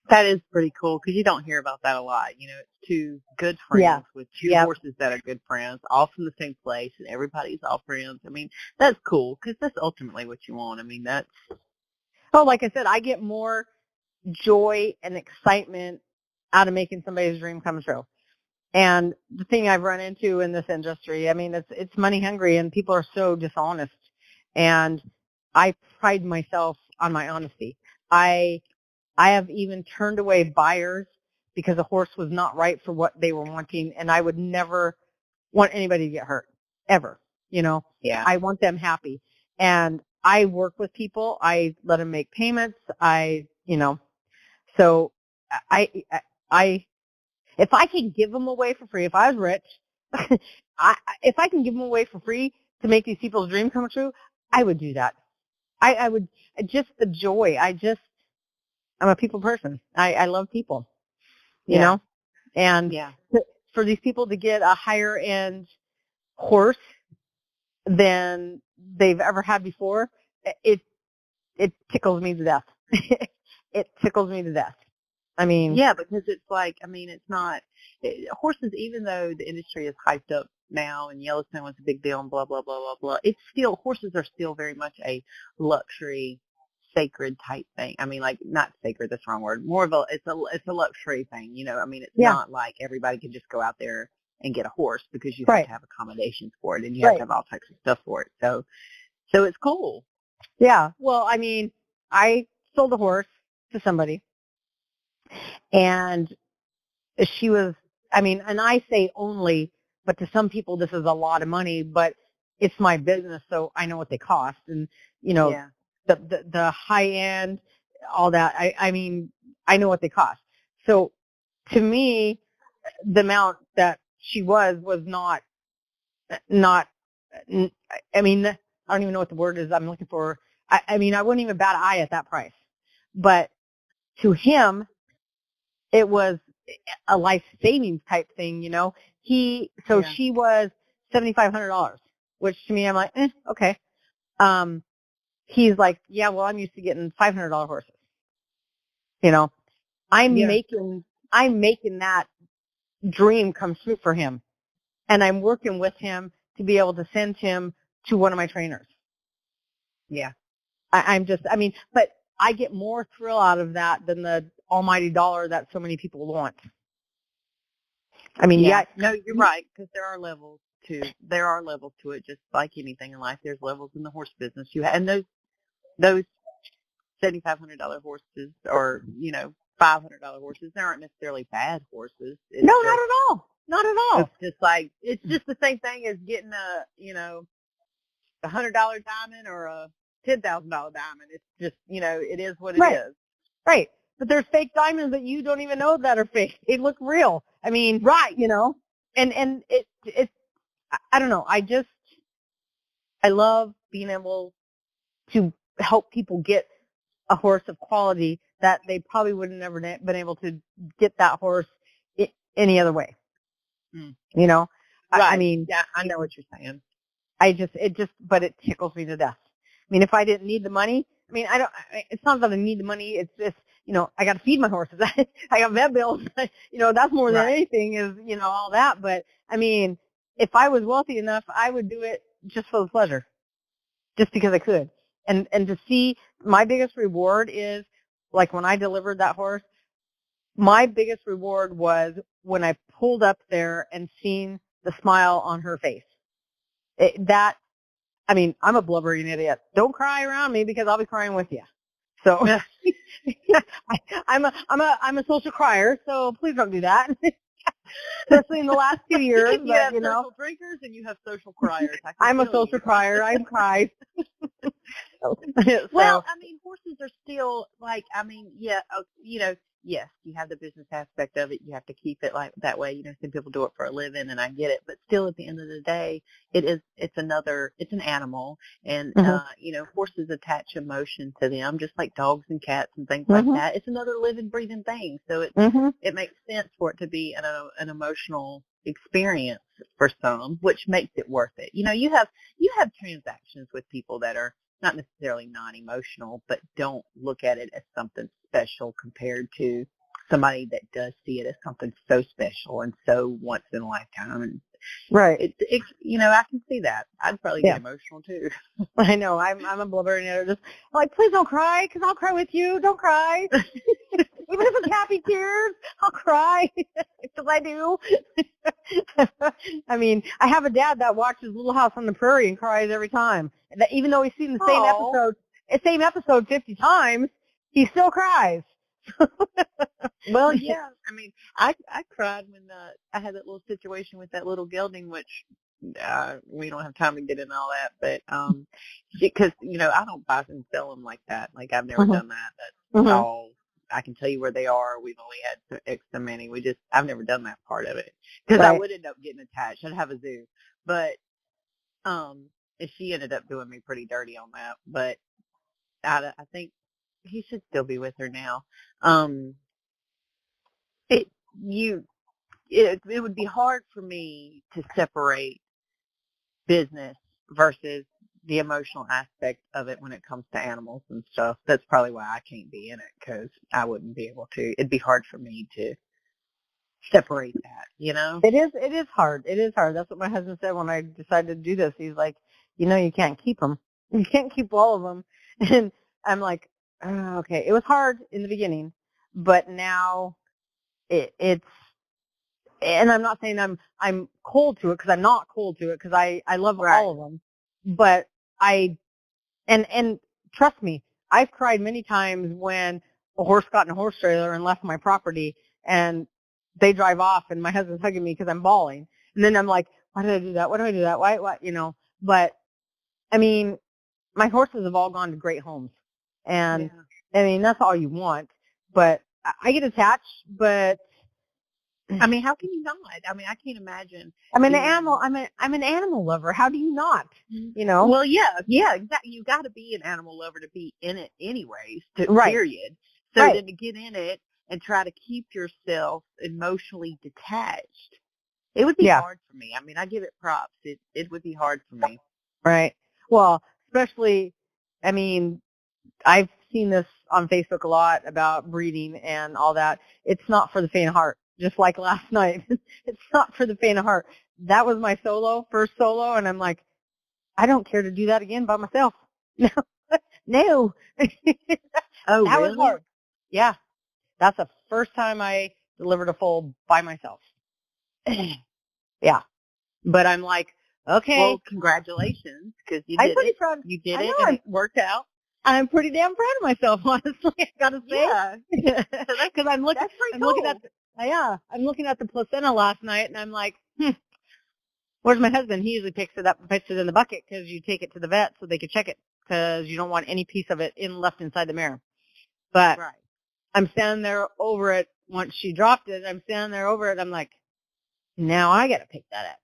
That is pretty cool because you don't hear about that a lot. You know, it's 2 good friends with 2 horses that are good friends, all from the same place, and everybody's all friends. I mean, that's cool because that's ultimately what you want. I mean, that's... Oh, like I said, I get more joy and excitement out of making somebody's dream come true. And the thing I've run into in this industry, I mean, it's money hungry, and people are so dishonest. And I pride myself on my honesty. I have even turned away buyers because a horse was not right for what they were wanting, and I would never want anybody to get hurt, ever. You know, I want them happy. And I work with people. I let them make payments. So if I can give them away for free, if I was rich, if I can give them away for free to make these people's dream come true, I would do that. I would, just the joy. I'm a people person. I love people, you know? And for these people to get a higher end horse than they've ever had before, it tickles me to death. It tickles me to death. I mean, yeah, because it's like, I mean, it's not horses. Even though the industry is hyped up now, and Yellowstone was a big deal, and blah blah blah blah blah, it's still horses are still very much a luxury, sacred type thing. I mean, like not sacred, that's the wrong word. More of a it's a luxury thing. You know, I mean, it's not like everybody can just go out there and get a horse because you have to have accommodations for it, and you have to have all types of stuff for it. So it's cool. Yeah. Well, I mean, I sold a horse to somebody, and she was, I mean, and I say only, but to some people this is a lot of money, but it's my business, so I know what they cost. And, you know, the high end, all that, I mean, I know what they cost. So to me, the amount that she was not, I mean, I don't even know what the word is I'm looking for. I mean, I wouldn't even bat an eye at that price, but to him, it was a life savings type thing, you know. She was $7,500, which to me I'm like, okay. He's like, yeah, well, I'm used to getting $500 horses. You know, I'm making that dream come true for him, and I'm working with him to be able to send him to one of my trainers. Yeah, I mean, but I get more thrill out of that than the almighty dollar that so many people want. I mean, no, you're right, because there are levels to it, just like anything in life. There's levels in the horse business. And those $7,500 horses, or $500 horses, they aren't necessarily bad horses. It's not at all. Not at all. It's just the same thing as getting $100 diamond or a $10,000 diamond. It's just it is what it is. Right. But there's fake diamonds that you don't even know that are fake. They look real. I mean, you know, and it's I don't know. I love being able to help people get a horse of quality that they probably would have never been able to get that horse any other way. You know, right. I mean, I know what you're saying. But it tickles me to death. I mean, if I didn't need the money, I mean, it's not that I need the money. It's just, I got to feed my horses. I got vet bills. That's more than anything is, all that. But I mean, if I was wealthy enough, I would do it just for the pleasure, just because I could. And to see, my biggest reward is, like when I delivered that horse, my biggest reward was when I pulled up there and seen the smile on her face. I mean, I'm a blubbering idiot. Don't cry around me because I'll be crying with you. So I'm a social crier, so please don't do that. Especially in the last 2 years. You have social drinkers and you have social criers. I'm a social crier. I cry. Well, I mean, horses are still yes, you have the business aspect of it. You have to keep it like that way. Some people do it for a living, and I get it. But still, at the end of the day, it's an animal, and horses attach emotion to them, just like dogs and cats and things like that. It's another living, breathing thing. So it makes sense for it to be an emotional experience for some, which makes it worth it. You have transactions with people that are not necessarily non-emotional, but don't look at it as something special compared to somebody that does see it as something so special and so once in a lifetime. And I can see that. I'd probably get emotional too. I know. I'm a blubbering editor. Just like, please don't cry, because I'll cry with you. Don't cry. Even if it's happy tears, I'll cry, because I do. I mean, I have a dad that watches Little House on the Prairie and cries every time. Even though he's seen the same episode 50 times, he still cries. Well, yeah. I mean, I cried when I had that little situation with that little gelding, which we don't have time to get into all that, but because I don't buy and sell them like that. Like, I've never done that. That's all. I can tell you where they are. We've only had X so many. I've never done that part of it, because I would end up getting attached. I'd have a zoo, but she ended up doing me pretty dirty on that. But I think he should still be with her now. it would be hard for me to separate business versus the emotional aspect of it when it comes to animals and stuff. That's probably why I can't be in it, because I wouldn't be able to. It'd be hard for me to separate that, you know? It is hard. It is hard. That's what my husband said when I decided to do this. He's like, you can't keep them. You can't keep all of them. And I'm like, oh, okay. It was hard in the beginning, but now it's, and I'm not saying I'm cold to it, because I'm not cold to it, because I love all of them. But and trust me, I've cried many times when a horse got in a horse trailer and left my property, and they drive off, and my husband's hugging me because I'm bawling. And then I'm like, why did I do that? Why do I do that? Why, But, I mean, my horses have all gone to great homes. And, I mean, that's all you want. But I get attached, but I mean, how can you not? I mean, I can't imagine. I'm an animal. I'm an animal lover. How do you not? Well, yeah, exactly. You got to be an animal lover to be in it, anyways. Period. So then to get in it and try to keep yourself emotionally detached, it would be hard for me. I mean, I give it props. It would be hard for me. Right. Well, especially, I mean, I've seen this on Facebook a lot about breeding and all that. It's not for the faint of heart. Just like last night. It's not for the faint of heart. That was my first solo, and I'm like, I don't care to do that again by myself. No. Oh, that really? was hard. Yeah. That's the first time I delivered a foal by myself. Yeah. But I'm like, okay. Well, congratulations, because you did I'm pretty it. proud. You did it, and it worked out. I'm pretty damn proud of myself, honestly. I gotta say. Yeah. Because I'm looking. That's pretty I'm cool. looking at. I'm looking at the placenta last night, and I'm like, where's my husband? He usually picks it up and puts it in the bucket, because you take it to the vet so they can check it, because you don't want any piece of it left inside the mirror. But I'm standing there over it. Once she dropped it, I'm standing there over it. I'm like, now I got to pick that up.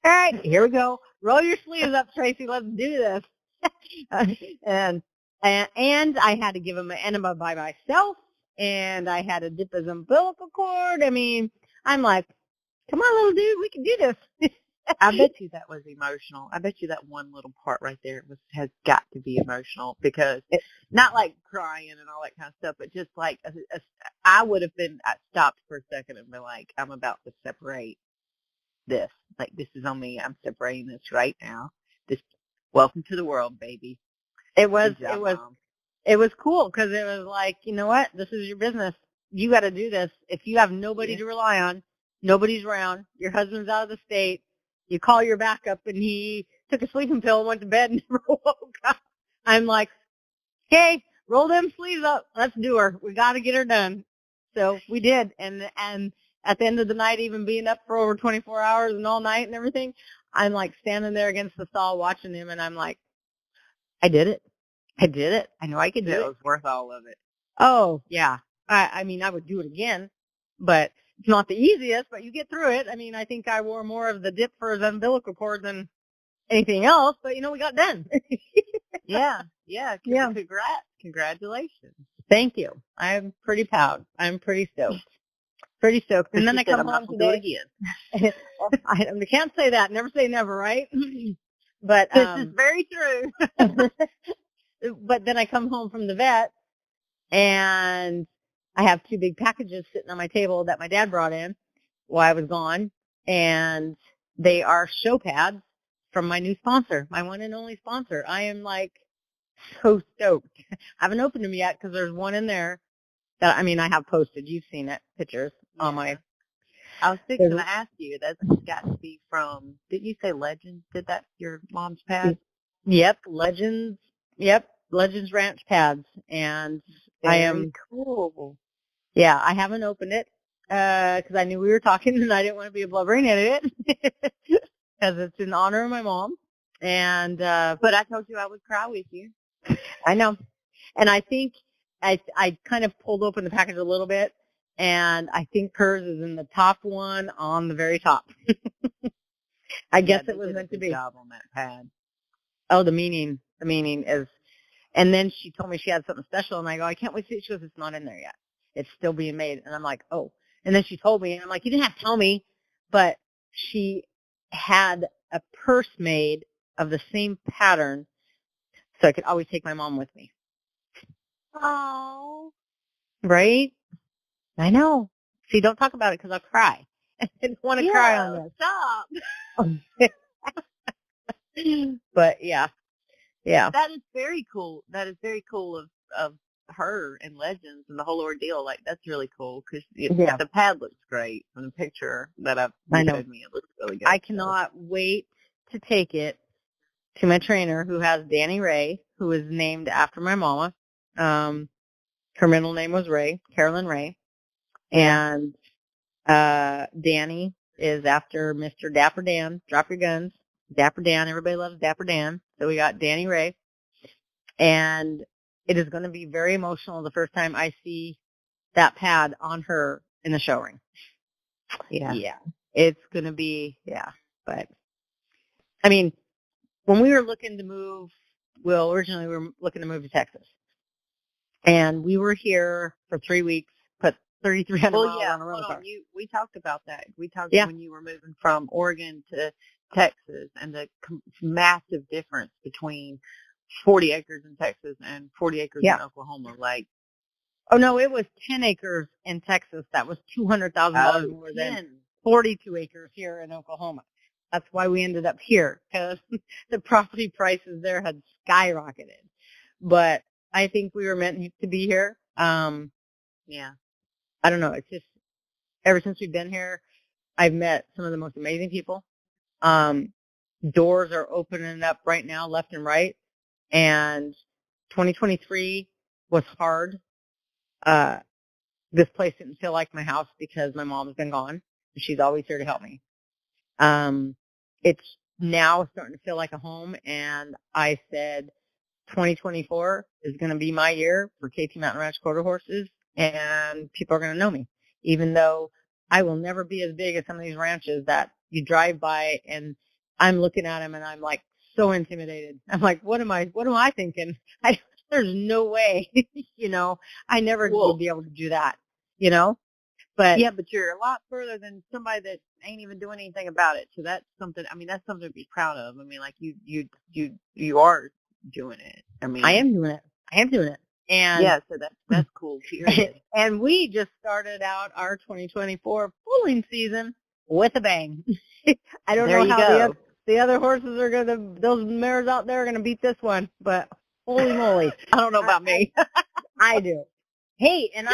All right, here we go. Roll your sleeves up, Tracy. Let's do this. and I had to give him an enema by myself, and I had to dip his umbilical cord. I mean, I'm like, come on, little dude, we can do this. I bet you that was emotional. I bet you that one little part right there has got to be emotional, because not like crying and all that kind of stuff, but just like I would have been stopped for a second and been like, I'm about to separate this. Like, this is on me. I'm separating this right now. Welcome to the world, baby. It was cool, because it was like, you know what? This is your business. You got to do this. If you have nobody to rely on, nobody's around, your husband's out of the state, you call your backup, and he took a sleeping pill and went to bed and never woke up. I'm like, okay, roll them sleeves up. Let's do her. We got to get her done. So we did. And at the end of the night, even being up for over 24 hours and all night and everything, I'm like standing there against the stall watching him, and I'm like, I did it. I did it. I know I could do it. It was worth all of it. Oh, yeah. I mean, I would do it again, but it's not the easiest, but you get through it. I mean, I think I wore more of the dip for his umbilical cord than anything else, but, we got done. Yeah. Congratulations. Thank you. I'm pretty proud. I'm pretty stoked. Pretty stoked. And then I come home today. Again. I can't say that. Never say never, right? But this is very true. But then I come home from the vet, and I have 2 big packages sitting on my table that my dad brought in while I was gone, and they are show pads from my new sponsor, my one and only sponsor. I am like so stoked. I haven't opened them yet, because there's one in there that, I mean, I have posted. You've seen it, pictures on my. I was fixing to ask you. That's got to be from. Didn't you say Legends? Did that your mom's pad? Yep, Legends. Yep, Legends Ranch pads, and I am cool. Yeah, I haven't opened it because I knew we were talking, and I didn't want to be a blubbering idiot, because it's in honor of my mom. And but I told you I would cry with you. I know, and I think I kind of pulled open the package a little bit, and I think hers is in the top one on the very top. I guess it was meant to be. Job on that pad. Oh, the meaning is. And then she told me she had something special, and I go, I can't wait to see it. She goes, it's not in there yet. It's still being made. And I'm like, oh. And then she told me, and I'm like, you didn't have to tell me, but she had a purse made of the same pattern so I could always take my mom with me. Oh. Right? I know. See, don't talk about it because I'll cry. I didn't want to cry on this. Stop. But yeah. That is very cool. That is very cool of her and Legends and the whole ordeal. Like, that's really cool because the pad looks great from the picture that I know. showed me. It looks really good. I cannot wait to take it to my trainer who has Danny Ray, who is named after my mama. Her middle name was Ray, Carolyn Ray. And Danny is after Mr. Dapper Dan. Drop your guns. Dapper Dan. Everybody loves Dapper Dan. So we got Danny Ray. And it is going to be very emotional the first time I see that pad on her in the show ring. Yeah. It's going to be, But, I mean, when we were looking to move, originally we were looking to move to Texas. And we were here for 3 weeks, put 3,300 miles on a rental car. We talked about that. We talked when you were moving from Oregon to Texas and the massive difference between 40 acres in Texas and 40 acres in Oklahoma. Like, oh no, it was 10 acres in Texas. That was $200,000 more than 42 acres here in Oklahoma. That's why we ended up here, because the property prices there had skyrocketed. But I think we were meant to be here. I don't know. It's just, ever since we've been here, I've met some of the most amazing people. Doors are opening up right now, left and right. And 2023 was hard. This place didn't feel like my house because my mom's been gone. She's always here to help me. It's now starting to feel like a home, and I said 2024 is going to be my year for KT Mountain Ranch quarter horses, and people are going to know me, even though I will never be as big as some of these ranches that you drive by, and I'm looking at them, and I'm like so intimidated. I'm like, what am I thinking? There's no way, I never would be able to do that, But but you're a lot further than somebody that ain't even doing anything about it. So that's something. I mean, that's something to be proud of. I mean, like you are doing it. I mean, I am doing it. And so that's cool. Period. And we just started out our 2024 foaling season with a bang. I don't know how the other horses are those mares out there are gonna beat this one, but holy moly, I don't know about me. I do. Hey, and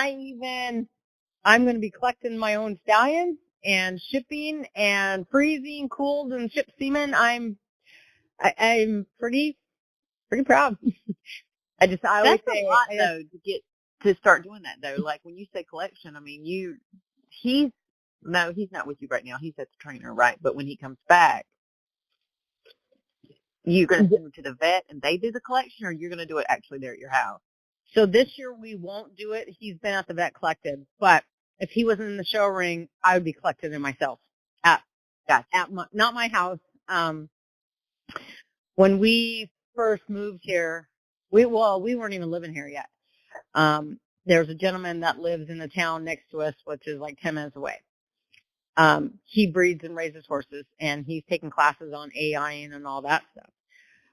I'm going to be collecting my own stallions and shipping and freezing, cooled, and shipped semen. I'm pretty proud. I always say a lot though to start doing that though. Like when you say collection, I mean he's not with you right now. He's at the trainer, right? But when he comes back, you're going to send him to the vet and they do the collection, or you're going to do it actually there at your house? So this year we won't do it. He's been at the vet collected, but if he wasn't in the show ring, I would be collecting it myself not my house. When we first moved here, we weren't even living here yet. There's a gentleman that lives in the town next to us, which is like 10 minutes away. He breeds and raises horses, and he's taking classes on AI and all that stuff.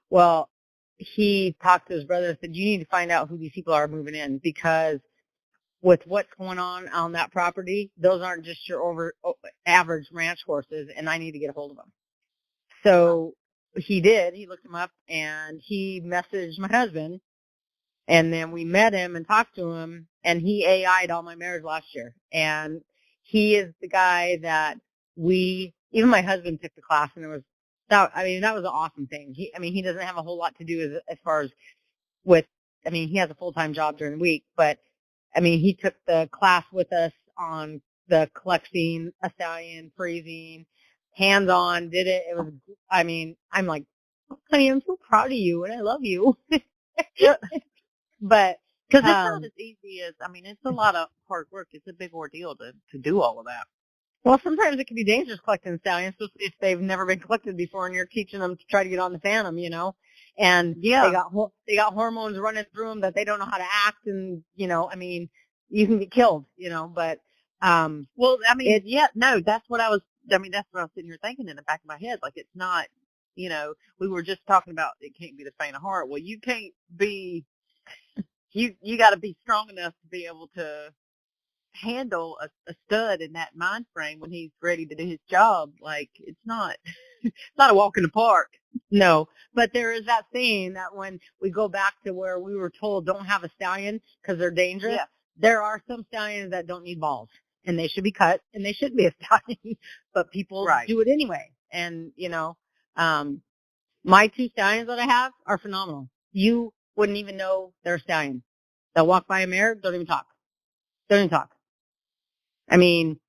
Well, he talked to his brother and said, you need to find out who these people are moving in, because with what's going on that property, those aren't just your average ranch horses, and I need to get a hold of them. So he did. He looked him up, and he messaged my husband, and then we met him and talked to him, and he AI'd all my mares last year. And he is the guy that even my husband took the class, and that was an awesome thing. He doesn't have a whole lot to do as far as he has a full-time job during the week, but he took the class with us on the collecting a stallion, freezing, hands-on, did it. It was, I'm like, honey, I'm so proud of you, and I love you. But because it's not as easy as, it's a lot of hard work. It's a big ordeal to do all of that. Well, sometimes it can be dangerous collecting stallions, especially if they've never been collected before, and you're teaching them to try to get on the phantom, And they got hormones running through them that they don't know how to act, and you can get killed, But Well, I mean, that's what I was sitting here thinking in the back of my head. Like, it's not, we were just talking about it can't be the faint of heart. Well, you can't be, you got to be strong enough to be able to handle a stud in that mind frame when he's ready to do his job. Like, it's not, it's not a walk in the park. No, but there is that saying that when we go back to where we were told don't have a stallion because they're dangerous, there are some stallions that don't need balls and they should be cut and they shouldn't be a stallion, but people do it anyway. And, my 2 stallions that I have are phenomenal. You wouldn't even know they're a stallion. They'll walk by a mare, don't even talk. Don't even talk. I mean,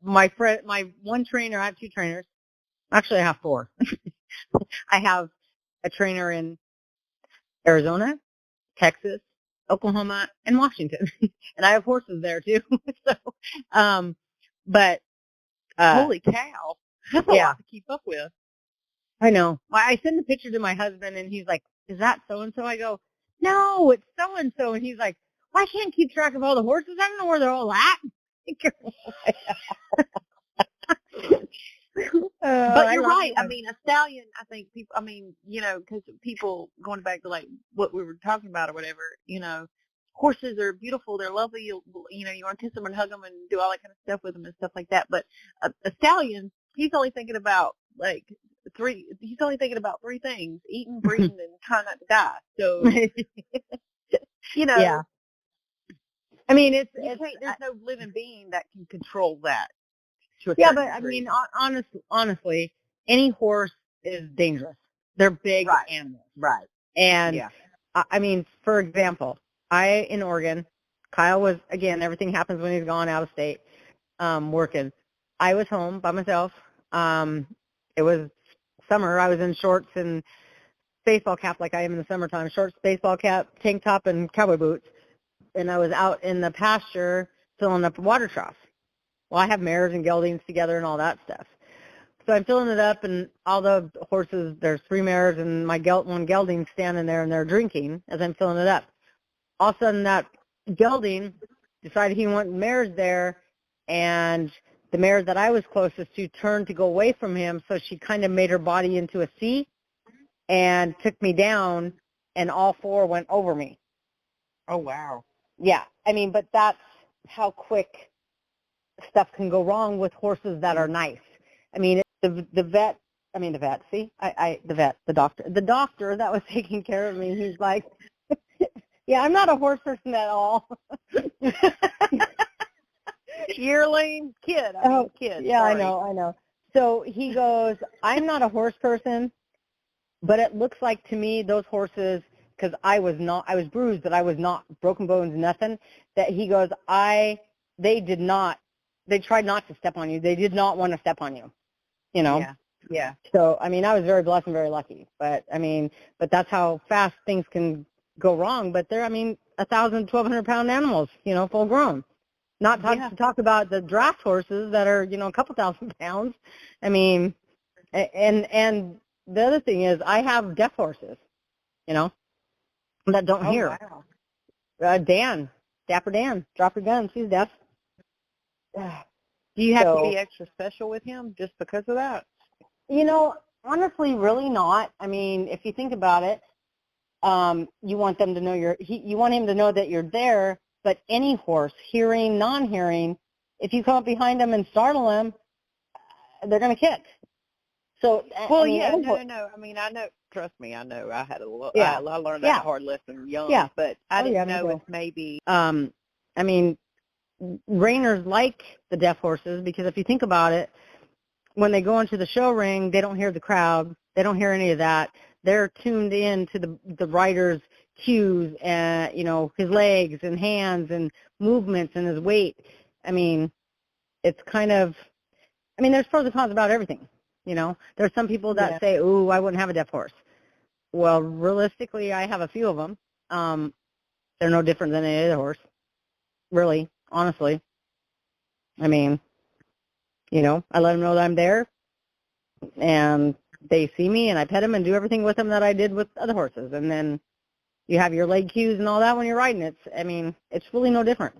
my one trainer, I have 2 trainers. Actually, I have 4. I have a trainer in Arizona, Texas, Oklahoma, and Washington. And I have horses there too. So, but, holy cow. That's a lot to keep up with. I know. I send the picture to my husband and he's like, is that so-and-so? I go, no, it's so-and-so. And he's like, well, I can't keep track of all the horses. I don't know where they're all at. But you're right. I mean, a stallion, I think people, because people, going back to like what we were talking about or whatever, horses are beautiful. They're lovely. You want to kiss them and hug them and do all that kind of stuff with them and stuff like that. But a stallion, he's only thinking about he's only thinking about 3 things: eating, breathing, and trying not to die. So, Yeah. I mean, there's no living being that can control that. But I mean, honestly, any horse is dangerous. They're big animals. Right. And I mean, for example, in Oregon, Kyle was, again, everything happens when he's gone out of state, working. I was home by myself. It was summer. I was in shorts and baseball cap like I am in the summertime, shorts, baseball cap, tank top, and cowboy boots. And I was out in the pasture filling up the water trough. Well, I have mares and geldings together and all that stuff. So I'm filling it up, and all the horses, there's 3 mares and one gelding standing there, and they're drinking as I'm filling it up. All of a sudden, that gelding decided he wanted mares there, and the mare that I was closest to turned to go away from him, so she kind of made her body into a C and took me down, and all 4 went over me. Oh, wow. Yeah. I mean, but that's how quick stuff can go wrong with horses that are nice. I mean, the doctor that was taking care of me, he's like, yeah, I'm not a horse person at all. Yearling kid. Kid. Yeah, sorry. I know. So he goes, I'm not a horse person, but it looks like to me those horses, because I was bruised, but I was not broken bones, nothing, that he goes, they tried not to step on you. They did not want to step on you, Yeah. So, I mean, I was very blessed and very lucky. But, but that's how fast things can go wrong. But they're, 1,000, 1,200-pound animals, full grown. Not to talk about the draft horses that are, a couple thousand pounds. I mean, and the other thing is I have deaf horses, that don't hear. Wow. Dapper Dan, drop your guns. He's deaf. Do you have to be extra special with him just because of that? Honestly, really not. I mean, if you think about it, you want them to know you want him to know that you're there, but any horse, hearing, non-hearing, if you come up behind them and startle them, they're going to kick. So, no. I mean, I know, trust me, I know. I had I learned that hard lesson young, but I didn't know if maybe. Reiners like the deaf horses because if you think about it, when they go into the show ring, they don't hear the crowd. They don't hear any of that. They're tuned in to the rider's cues and, his legs and hands and movements and his weight. It's kind of, there's pros and cons about everything. There's some people that say, ooh, I wouldn't have a deaf horse. Well, realistically, I have a few of them. They're no different than any other horse, really. Honestly, I let them know that I'm there, and they see me, and I pet them and do everything with them that I did with other horses. And then you have your leg cues and all that when you're riding. It's really no different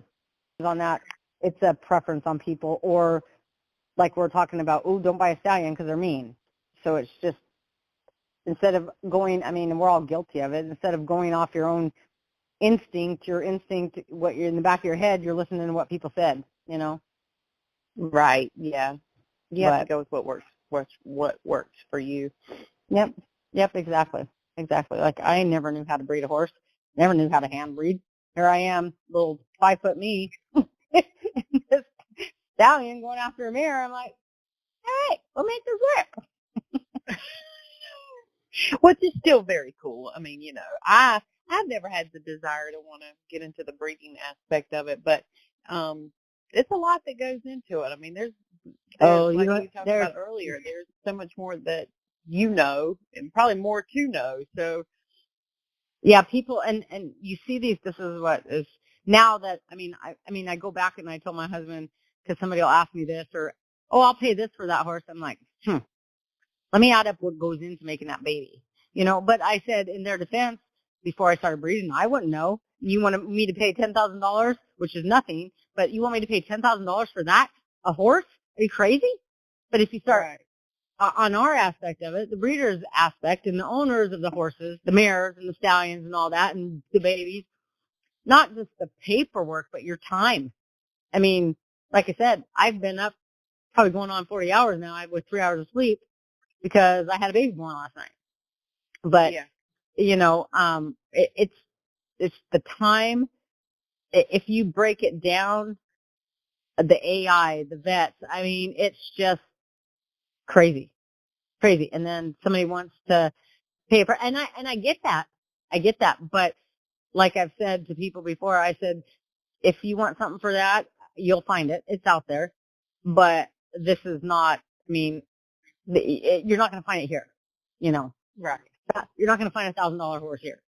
on that. it's a preference on people, or like we're talking about, oh, don't buy a stallion because they're mean. So it's just, instead of going, I mean, and we're all guilty of it, instead of going off your own instinct, what you're in the back of your head, you're listening to what people said, you know? Right. Yeah. You have to But, go with what works for you. yep, exactly. Like, I never knew how to breed a horse, never knew how to hand breed. Here I am, little 5-foot me, this stallion going after a mare. I'm like, all right, we'll make this work. Which is still very cool. I mean, you know, I've never had the desire to want to get into the breeding aspect of it, but it's a lot that goes into it. I mean, there's like we talked about earlier, there's so much more that you know, and probably more to know. So yeah, people, and you see these. This is what is now that I mean, I go back and I tell my husband, because somebody will ask me this, or, oh, I'll pay this for that horse. I'm like, let me add up what goes into making that baby, you know. But I said, in their defense, before I started breeding, I wouldn't know. You want me to pay $10,000, which is nothing, but you want me to pay $10,000 for that, a horse? Are you crazy? But if you start on our aspect of it, the breeders aspect, and the owners of the horses, the mares and the stallions and all that, and the babies, not just the paperwork, but your time. I mean, like I said, I've been up probably going on 40 hours now. I with 3 hours of sleep because I had a baby born last night. But, you know, it's the time. If you break it down, the AI, the vets, I mean, it's just crazy. And then somebody wants to pay for, and I get that. But like I've said to people before, I said, if you want something for that, you'll find it. It's out there. But this is not, I mean, you're not going to find it here, you know. right. You're not going to find $1,000 horse here,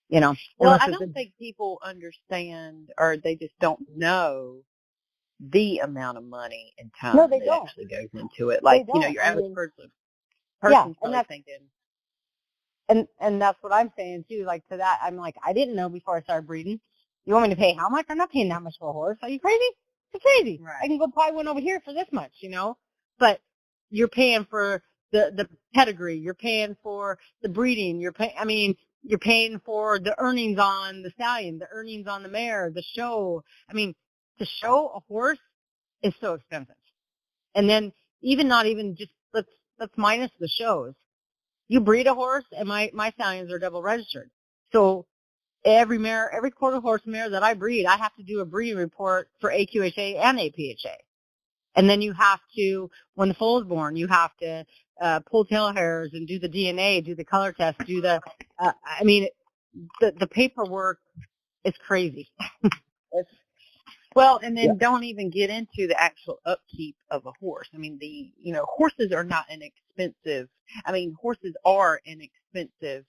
you know. Well, I don't think people understand, or they just don't know the amount of money and time that actually goes into it. Like, you know, your average person's probably thinking. And that's what I'm saying too. Like, to that, I'm like, I didn't know before I started breeding. You want me to pay how much? I'm not paying that much for a horse. Are you crazy? You're crazy. Right. I can go buy one over here for this much, you know. But you're paying for the pedigree. You're paying for the breeding. You're paying for the earnings on the stallion, the earnings on the mare, the show. I mean, to show a horse is so expensive. And then not even just let's minus the shows. You breed a horse, and my stallions are double registered. So every quarter horse mare that I breed, I have to do a breeding report for AQHA and APHA. And then you have to, when the foal is born, you have to pull tail hairs and do the DNA, do the color test, do the, the paperwork is crazy. Well, and then don't even get into the actual upkeep of a horse. I mean, horses are not horses are an expensive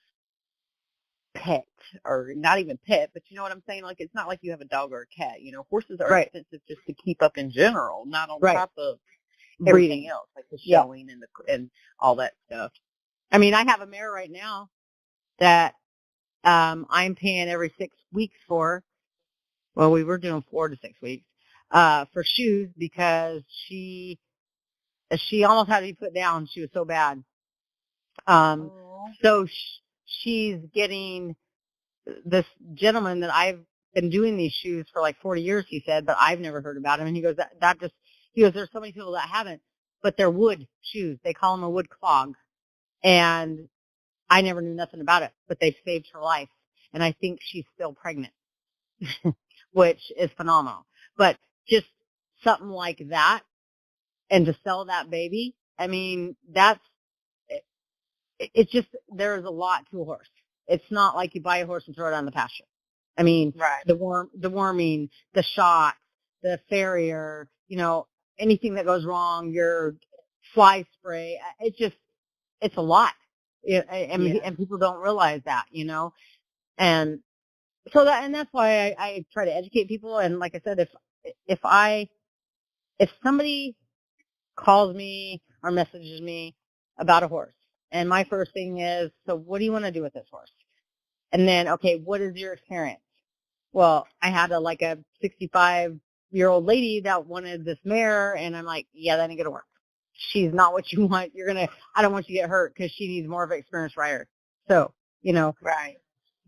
pet, or not even pet, but you know what I'm saying? Like, it's not like you have a dog or a cat. You know, horses are expensive just to keep up in general, not on top of everything else, like the showing and all that stuff. I mean, I have a mare right now that I'm paying every 6 weeks for. Well, we were doing 4 to 6 weeks for shoes because she almost had to be put down. She was so bad. So she's getting this gentleman that I've been doing these shoes for like 40 years, he said, but I've never heard about him. And he goes, there's so many people that haven't, but they're wood shoes. They call them a wood clog. And I never knew nothing about it, but they've saved her life. And I think she's still pregnant, which is phenomenal. But just something like that, and to sell that baby, I mean, it's just, there's a lot to a horse. It's not like you buy a horse and throw it on the pasture. I mean, the worming, the shots, the farrier, you know, anything that goes wrong, your fly spray, it's a lot. And people don't realize that, you know. And so that's why I try to educate people. And like I said, if somebody calls me or messages me about a horse, and my first thing is, so what do you want to do with this horse? And then, okay, what is your experience? Well, I had a 65 5-year-old lady that wanted this mare, and I'm like, yeah, that ain't gonna work. She's not what you want. I don't want you to get hurt because she needs more of an experienced rider. So, Right.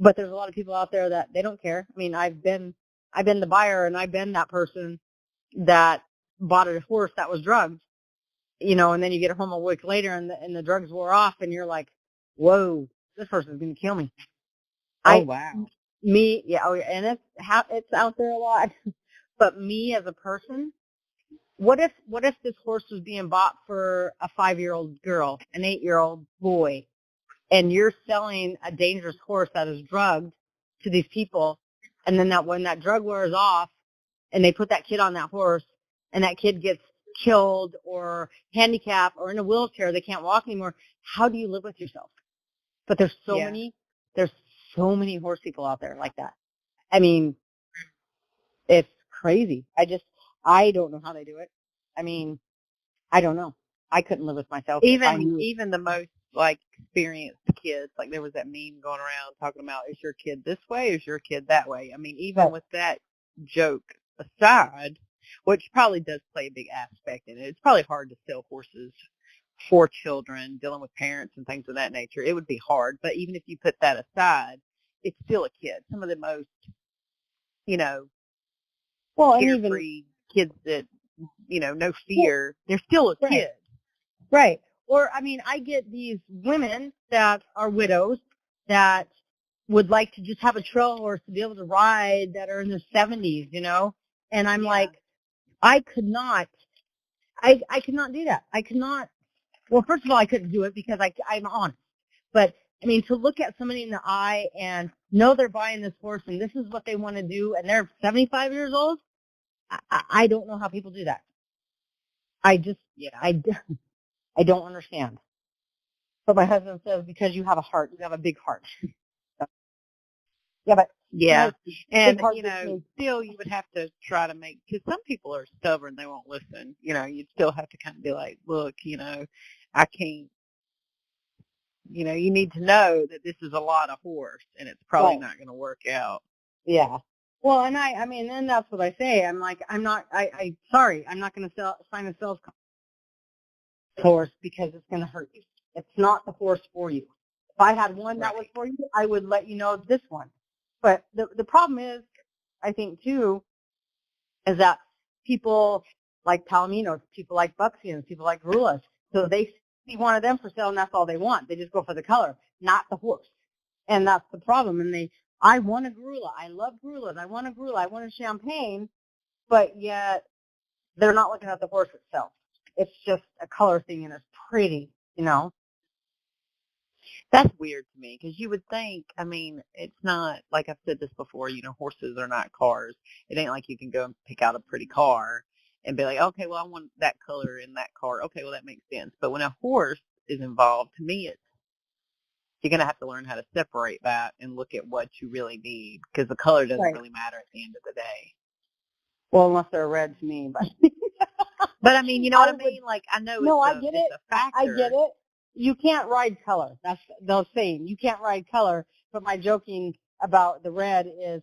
but there's a lot of people out there that they don't care. I mean, I've been the buyer, and I've been that person that bought a horse that was drugged, and then you get home a week later and the drugs wore off, and you're like, whoa, this person's going to kill me. Oh, wow. And it's out there a lot. But me as a person, what if this horse was being bought for a 5-year-old girl, an 8-year-old boy, and you're selling a dangerous horse that is drugged to these people, and then when that drug wears off, and they put that kid on that horse, and that kid gets killed or handicapped or in a wheelchair, they can't walk anymore, how do you live with yourself? But there's so many horse people out there like that. I mean, it's crazy. I don't know how they do it. I mean, I don't know. I couldn't live with myself. Even the most like experienced kids, like there was that meme going around talking about, is your kid this way, is your kid that way? I mean, even with that joke aside, which probably does play a big aspect in it, it's probably hard to sell horses for children, dealing with parents and things of that nature. It would be hard, but even if you put that aside, it's still a kid. Some of the most, carefree kids that, no fear, they're still a kid. Right. Or, I mean, I get these women that are widows that would like to just have a trail horse to be able to ride that are in their 70s, and I'm like, I could not do that. I could not. Well, first of all, I couldn't do it because I'm honest. But, I mean, to look at somebody in the eye and know they're buying this horse and this is what they want to do, and they're 75 years old, I don't know how people do that. I don't understand. But my husband says, because you have a heart, you have a big heart. Yeah, and still you would have to try to because some people are stubborn, they won't listen. You'd still have to kind of be like, look, I can't. You need to know that this is a lot of horse, and it's probably not going to work out. Yeah. Well, and I mean, then that's what I say. I'm like, I'm not going to sign a sales horse because it's going to hurt you. It's not the horse for you. If I had one that was for you, I would let you know this one. But the problem is, I think too, is that people like Palominos, people like Bucksians, people like Gorillas, so they see one of them for sale and that's all they want. They just go for the color, not the horse. And that's the problem. And I want a Gorilla. I love Gorillas. I want a Gorilla. I want a Champagne, but yet they're not looking at the horse itself. It's just a color thing and it's pretty, That's weird to me because you would think, I mean, it's not, like I've said this before, horses are not cars. It ain't like you can go and pick out a pretty car and be like, okay, well, I want that color in that car. Okay, well, that makes sense. But when a horse is involved, to me, you're going to have to learn how to separate that and look at what you really need because the color doesn't really matter at the end of the day. Well, unless they're red to me, but. But I mean, you know what I mean? Like, I know it's a factor. I get it. You can't ride color. That's the saying. You can't ride color. But my joking about the red is,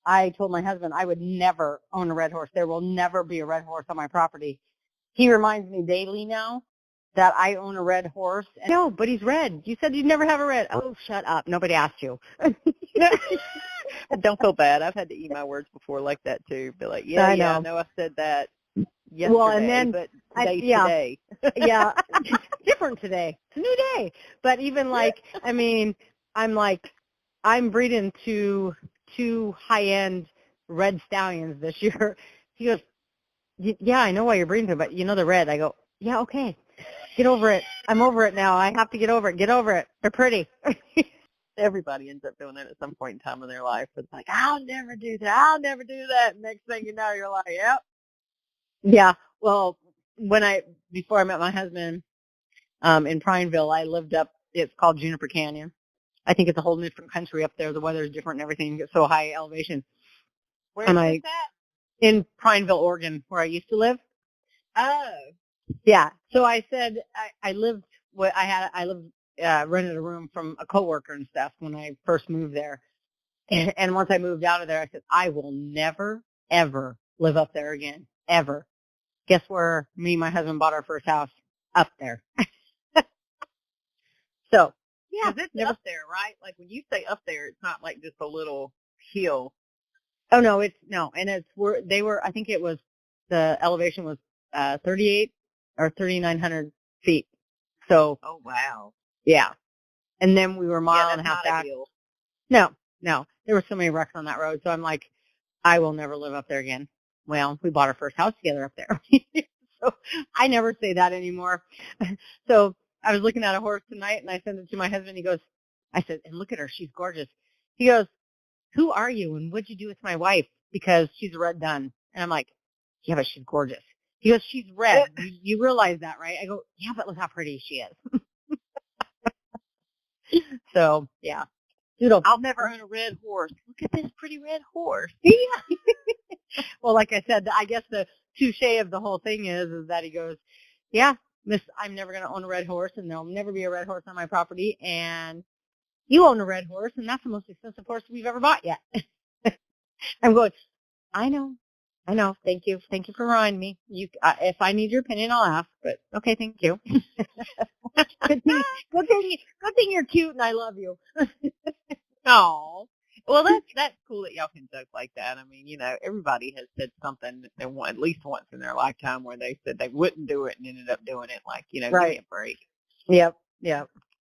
I told my husband I would never own a red horse. There will never be a red horse on my property. He reminds me daily now that I own a red horse. No, but he's red. You said you'd never have a red. Oh, shut up. Nobody asked you. Don't feel bad. I've had to eat my words before like that too. Be like, I know I said that yesterday, well, and then, but today. Yeah, different today. It's a new day. But even I'm breeding two high-end red stallions this year. He goes, yeah, I know why you're breeding them, but the red. I go, yeah, okay. Get over it. I'm over it now. I have to get over it. Get over it. They're pretty. Everybody ends up doing it at some point in time in their life. It's like, I'll never do that. I'll never do that. Next thing you know, you're like, yep. Yeah. Well, before I met my husband, in Prineville, I lived it's called Juniper Canyon. I think it's a whole different country up there. The weather's different and everything. It's so high elevation. Where is that? In Prineville, Oregon, where I used to live. Oh. Yeah. So I said I rented a room from a coworker and stuff when I first moved there. And once I moved out of there, I said, I will never, ever live up there again, ever. Guess where me and my husband bought our first house? Up there. So, yeah. Because it's up there, right? Like when you say up there, it's not like just a little hill. Oh, no, and I think it was, the elevation was, 38 or 3,900 feet. So, Oh, wow. yeah. And then we were a mile and a half back. Hill. No, there were so many wrecks on that road. So I'm like, I will never live up there again. Well, we bought our first house together up there. So I never say that anymore. So I was looking at a horse tonight and I sent it to my husband. He goes, I said, and look at her. She's gorgeous. He goes, who are you and what'd you do with my wife? Because she's a red dun. And I'm like, yeah, but she's gorgeous. He goes, she's red. You realize that, right? I go, yeah, but look how pretty she is. So, yeah. Doodle. I'll never own a red horse. Look at this pretty red horse. Yeah. Well, like I said, I guess the touche of the whole thing is that he goes, yeah, Miss, I'm never going to own a red horse and there'll never be a red horse on my property. And you own a red horse and that's the most expensive horse we've ever bought yet. I'm going, I know. Thank you. Thank you for reminding me. If I need your opinion, I'll ask, but okay. Thank you. Good thing you're cute and I love you. Oh, well, that's cool that y'all can joke like that. I mean, you know, everybody has said something at least once in their lifetime where they said they wouldn't do it and ended up doing it. Like, you know, Right. give me a break. Yep.